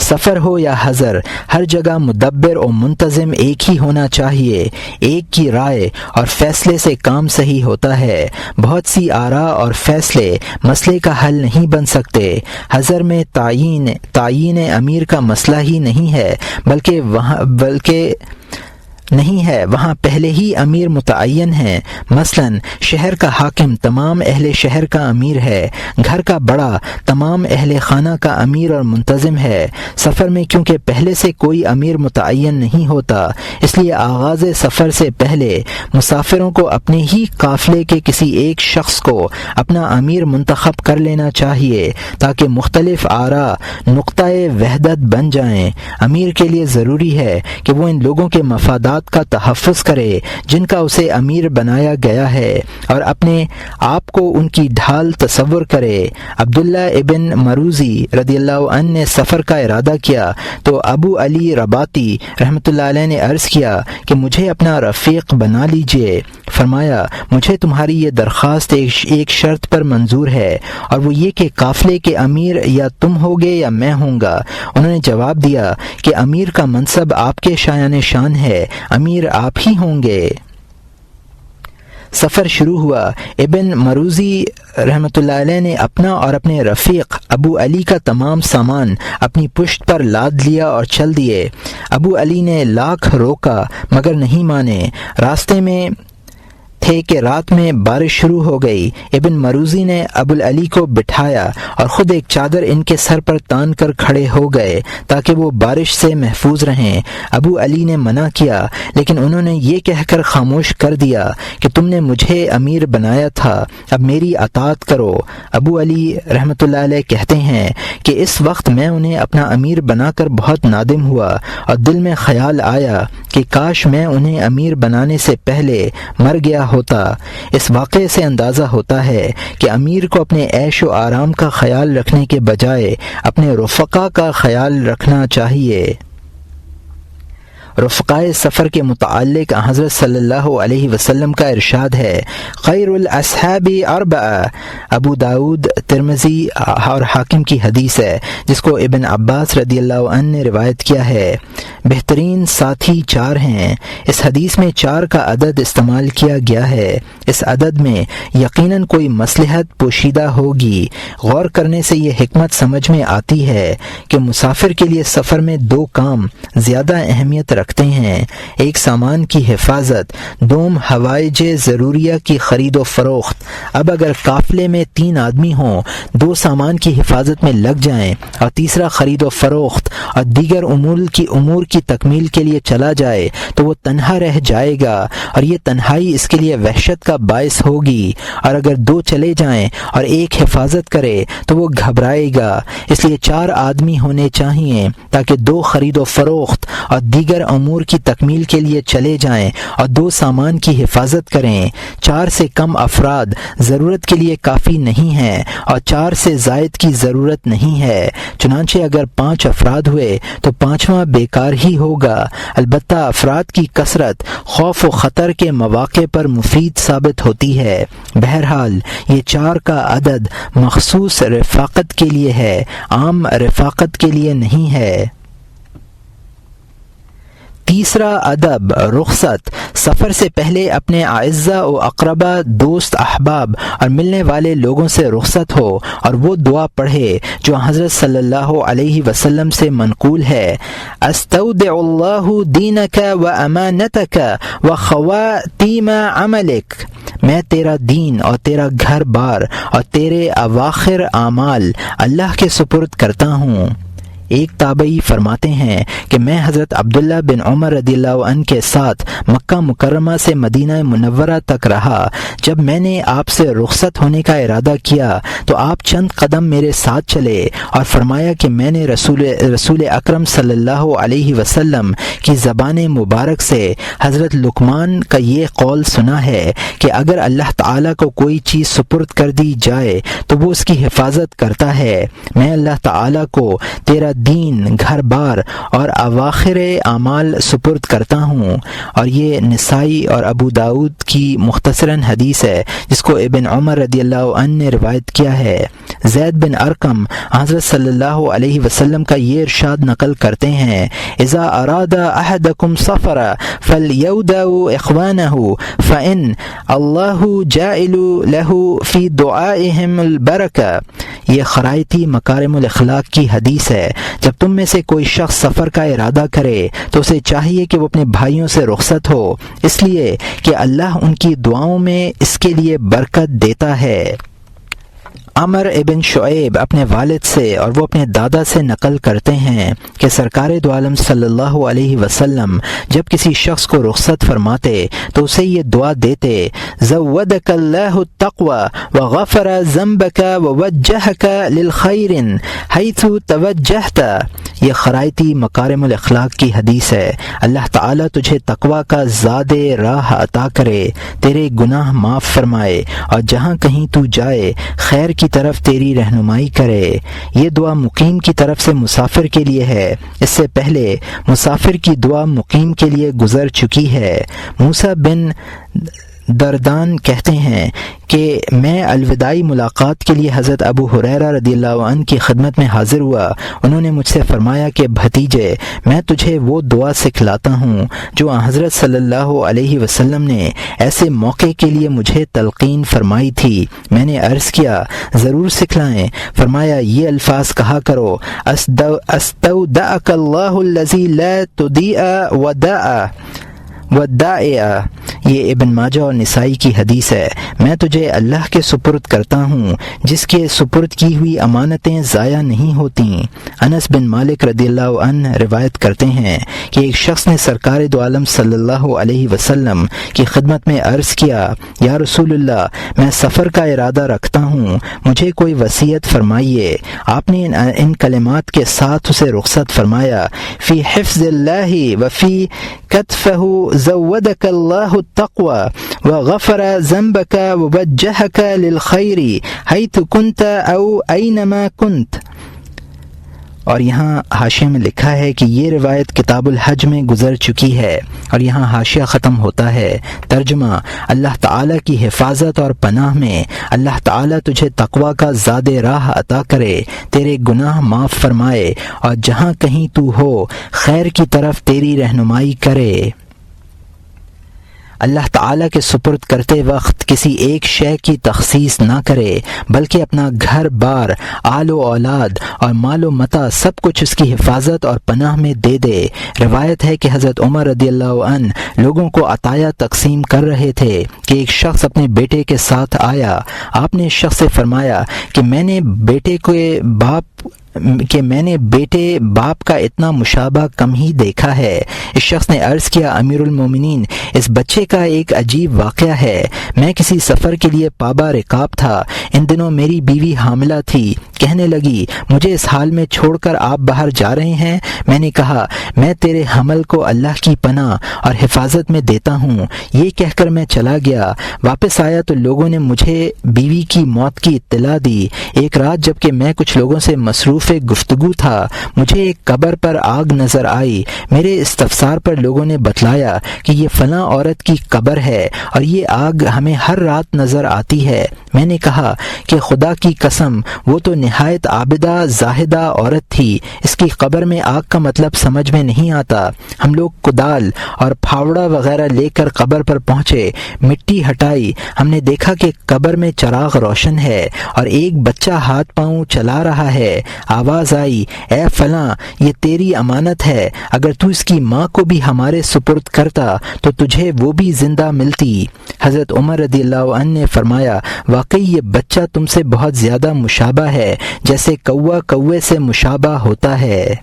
سفر ہو یا حضر، ہر جگہ مدبر و منتظم ایک ہی ہونا چاہیے۔ ایک کی رائے اور فیصلے سے کام صحیح ہوتا ہے۔ بہت سی آراء اور فیصلے مسئلے کا حل نہیں بن سکتے۔ حضر میں تعیین امیر کا مسئلہ ہی نہیں ہے، بلکہ وہاں پہلے ہی امیر متعین ہے۔ مثلا شہر کا حاکم تمام اہل شہر کا امیر ہے، گھر کا بڑا تمام اہل خانہ کا امیر اور منتظم ہے۔ سفر میں کیونکہ پہلے سے کوئی امیر متعین نہیں ہوتا، اس لیے آغاز سفر سے پہلے مسافروں کو اپنے ہی قافلے کے کسی ایک شخص کو اپنا امیر منتخب کر لینا چاہیے تاکہ مختلف آراء نقطۂ وحدت بن جائیں۔ امیر کے لیے ضروری ہے کہ وہ ان لوگوں کے مفادات کا تحفظ کرے جن کا اسے امیر بنایا گیا ہے، اور اپنے آپ کو ان کی ڈھال تصور کرے۔ عبداللہ ابن مروزی رضی اللہ عنہ نے سفر کا ارادہ کیا تو ابو علی رباطی رحمۃ اللہ علیہ نے عرض کیا کہ مجھے اپنا رفیق بنا لیجئے۔ فرمایا مجھے تمہاری یہ درخواست ایک شرط پر منظور ہے، اور وہ یہ کہ قافلے کے امیر یا تم ہوگے یا میں ہوں گا۔ انہوں نے جواب دیا کہ امیر کا منصب آپ کے شایان شان ہے، امیر آپ ہی ہوں گے۔ سفر شروع ہوا۔ ابن مروزی رحمۃ اللہ علیہ نے اپنا اور اپنے رفیق ابو علی کا تمام سامان اپنی پشت پر لاد لیا اور چل دیے۔ ابو علی نے لاکھ روکا مگر نہیں مانے۔ راستے میں تھے کہ رات میں بارش شروع ہو گئی۔ ابن مروزی نے ابو علی کو بٹھایا اور خود ایک چادر ان کے سر پر تان کر کھڑے ہو گئے تاکہ وہ بارش سے محفوظ رہیں۔ ابو علی نے منع کیا لیکن انہوں نے یہ کہہ کر خاموش کر دیا کہ تم نے مجھے امیر بنایا تھا، اب میری اطاعت کرو۔ ابو علی رحمۃ اللہ علیہ کہتے ہیں کہ اس وقت میں انہیں اپنا امیر بنا کر بہت نادم ہوا اور دل میں خیال آیا کہ کاش میں انہیں امیر بنانے سے پہلے مر گیا ہوتا۔ اس واقعے سے اندازہ ہوتا ہے کہ امیر کو اپنے عیش و آرام کا خیال رکھنے کے بجائے اپنے رفقا کا خیال رکھنا چاہیے۔ رفقائے سفر کے متعلق حضرت صلی اللہ علیہ وسلم کا ارشاد ہے خیر الاصحاب اربعہ، ابو داود، ترمذی اور حاکم کی حدیث ہے جس کو ابن عباس رضی اللہ عنہ نے روایت کیا ہے۔ بہترین ساتھی 4 ہیں۔ اس حدیث میں 4 کا عدد استعمال کیا گیا ہے۔ اس عدد میں یقیناً کوئی مصلحت پوشیدہ ہوگی۔ غور کرنے سے یہ حکمت سمجھ میں آتی ہے کہ مسافر کے لیے سفر میں 2 کام زیادہ اہمیت رکھتے ہیں، ایک سامان کی حفاظت، دوم ہوائج ضروریہ کی خرید و فروخت۔ اب اگر قافلے میں 3 آدمی ہوں، 2 سامان کی حفاظت میں لگ جائیں اور تیسرا خرید و فروخت اور دیگر امور کی تکمیل کے لیے چلا جائے تو وہ تنہا رہ جائے گا اور یہ تنہائی اس کے لیے وحشت کا باعث ہوگی، اور اگر 2 چلے جائیں اور ایک حفاظت کرے تو وہ گھبرائے گا۔ اس لیے 4 آدمی ہونے چاہیے تاکہ 2 خرید و فروخت اور دیگر امور کی تکمیل کے لیے چلے جائیں اور 2 سامان کی حفاظت کریں۔ 4 سے کم افراد ضرورت کے لیے کافی نہیں ہیں اور 4 سے زائد کی ضرورت نہیں ہے۔ چنانچہ اگر 5 افراد ہوئے تو 5واں بیکار ہی ہوگا۔ البتہ افراد کی کثرت خوف و خطر کے مواقع پر مفید ثابت ہوتی ہے۔ بہرحال یہ 4 کا عدد مخصوص رفاقت کے لیے ہے، عام رفاقت کے لیے نہیں ہے۔ تیسرا ادب رخصت، سفر سے پہلے اپنے اعزاء و اقربا، دوست، احباب اور ملنے والے لوگوں سے رخصت ہو اور وہ دعا پڑھے جو حضرت صلی اللہ علیہ وسلم سے منقول ہے: استودع اللہ دینک و امانتک و خواتیم عملک، میں تیرا دین اور تیرا گھر بار اور تیرے اواخر اعمال اللہ کے سپرد کرتا ہوں۔ ایک تابعی فرماتے ہیں کہ میں حضرت عبداللہ بن عمر رضی اللہ عنہ کے ساتھ مکہ مکرمہ سے مدینہ منورہ تک رہا۔ جب میں نے آپ سے رخصت ہونے کا ارادہ کیا تو آپ چند قدم میرے ساتھ چلے اور فرمایا کہ میں نے رسول اکرم صلی اللہ علیہ وسلم کی زبان مبارک سے حضرت لقمان کا یہ قول سنا ہے کہ اگر اللہ تعالیٰ کو کوئی چیز سپرد کر دی جائے تو وہ اس کی حفاظت کرتا ہے۔ میں اللہ تعالیٰ کو تیرا دین، گھر بار اور اواخر اعمال سپرد کرتا ہوں۔ اور یہ نسائی اور ابو داود کی مختصراً حدیث ہے جس کو ابن عمر رضی اللہ عنہ نے روایت کیا ہے۔ زید بن ارقم حضرت صلی اللہ علیہ وسلم کا یہ ارشاد نقل کرتے ہیں: اذا اراد احدکم سفر فلیودع اخوانہ فان اللہ جاعل له فی دعائهم البرکہ۔ یہ خرائطی مکارم الاخلاق کی حدیث ہے۔ جب تم میں سے کوئی شخص سفر کا ارادہ کرے تو اسے چاہیے کہ وہ اپنے بھائیوں سے رخصت ہو، اس لیے کہ اللہ ان کی دعاؤں میں اس کے لیے برکت دیتا ہے۔ عمر ابن شعیب اپنے والد سے اور وہ اپنے دادا سے نقل کرتے ہیں کہ سرکار دو عالم صلی اللہ علیہ وسلم جب کسی شخص کو رخصت فرماتے تو اسے یہ دعا دیتے: زودک اللہ التقوی وغفر ذنبک ووجہک للخیر حیث توجہت۔ یہ خرائطی مکارم الاخلاق کی حدیث ہے۔ اللہ تعالیٰ تجھے تقوی کا زاد راہ عطا کرے، تیرے گناہ معاف فرمائے اور جہاں کہیں تو جائے خیر کی طرف تیری رہنمائی کرے۔ یہ دعا مقیم کی طرف سے مسافر کے لیے ہے۔ اس سے پہلے مسافر کی دعا مقیم کے لیے گزر چکی ہے۔ موسیٰ بن دردان کہتے ہیں کہ میں الوداعی ملاقات کے لیے حضرت ابو ہریرہ رضی اللہ عنہ کی خدمت میں حاضر ہوا۔ انہوں نے مجھ سے فرمایا کہ بھتیجے، میں تجھے وہ دعا سکھلاتا ہوں جو حضرت صلی اللہ علیہ وسلم نے ایسے موقع کے لیے مجھے تلقین فرمائی تھی۔ میں نے عرض کیا ضرور سکھلائیں۔ فرمایا یہ الفاظ کہا کرو: استودعک اللہ الذی لا تضیع ودائع۔ یہ ابن ماجہ اور نسائی کی حدیث ہے۔ میں تجھے اللہ کے سپرد کرتا ہوں جس کے سپرد کی ہوئی امانتیں ضائع نہیں ہوتیں۔ انس بن مالک رضی اللہ عنہ روایت کرتے ہیں کہ ایک شخص نے سرکار دو عالم صلی اللہ علیہ وسلم کی خدمت میں عرض کیا: یا رسول اللہ، میں سفر کا ارادہ رکھتا ہوں، مجھے کوئی وصیت فرمائیے۔ آپ نے ان کلمات کے ساتھ اسے رخصت فرمایا: فی حفظ اللہ وفی کتفہ زودک اللہ التقوی وغفر ذنبک ووجہک للخیر حیث کنت او اینما کنت۔ اور یہاں حاشیے میں لکھا ہے کہ یہ روایت کتاب الحج میں گزر چکی ہے، اور یہاں حاشیہ ختم ہوتا ہے۔ ترجمہ: اللہ تعالیٰ کی حفاظت اور پناہ میں اللہ تعالیٰ تجھے تقوی کا زاد راہ عطا کرے، تیرے گناہ معاف فرمائے اور جہاں کہیں تو ہو خیر کی طرف تیری رہنمائی کرے۔ اللہ تعالیٰ کے سپرد کرتے وقت کسی ایک شے کی تخصیص نہ کرے، بلکہ اپنا گھر بار، آل و اولاد اور مال و متاع سب کچھ اس کی حفاظت اور پناہ میں دے دے۔ روایت ہے کہ حضرت عمر رضی اللہ عنہ لوگوں کو عطایا تقسیم کر رہے تھے کہ ایک شخص اپنے بیٹے کے ساتھ آیا۔ آپ نے اس شخص سے فرمایا کہ میں نے بیٹے باپ کا اتنا مشابہ کم ہی دیکھا ہے۔ اس شخص نے عرض کیا، امیر المومنین، اس بچے کا ایک عجیب واقعہ ہے۔ میں کسی سفر کے لیے پابہ رکاب تھا، ان دنوں میری بیوی حاملہ تھی۔ کہنے لگی، مجھے اس حال میں چھوڑ کر آپ باہر جا رہے ہیں؟ میں نے کہا، میں تیرے حمل کو اللہ کی پناہ اور حفاظت میں دیتا ہوں۔ یہ کہہ کر میں چلا گیا۔ واپس آیا تو لوگوں نے مجھے بیوی کی موت کی اطلاع دی۔ ایک رات جبکہ میں کچھ لوگوں سے مصروف گفتگو تھا، مجھے ایک قبر پر آگ نظر آئی۔ میرے استفسار پر لوگوں نے بتلایا کہ یہ فلاں عورت کی قبر ہے اور یہ آگ ہمیں ہر رات نظر آتی ہے۔ میں نے کہا کہ خدا کی قسم، وہ تو نہایت عابدہ زاہدہ عورت تھی، اس کی قبر میں آگ کا مطلب سمجھ میں نہیں آتا۔ ہم لوگ کدال اور پھاوڑا وغیرہ لے کر قبر پر پہنچے، مٹی ہٹائی، ہم نے دیکھا کہ قبر میں چراغ روشن ہے اور ایک بچہ ہاتھ پاؤں چلا رہا ہے۔ آواز آئی، اے فلاں، یہ تیری امانت ہے، اگر تو اس کی ماں کو بھی ہمارے سپرد کرتا تو تجھے وہ بھی زندہ ملتی۔ حضرت عمر رضی اللہ عنہ نے فرمایا، واقعی یہ بچہ تم سے بہت زیادہ مشابہ ہے، جیسے کوا کوے سے مشابہ ہوتا ہے۔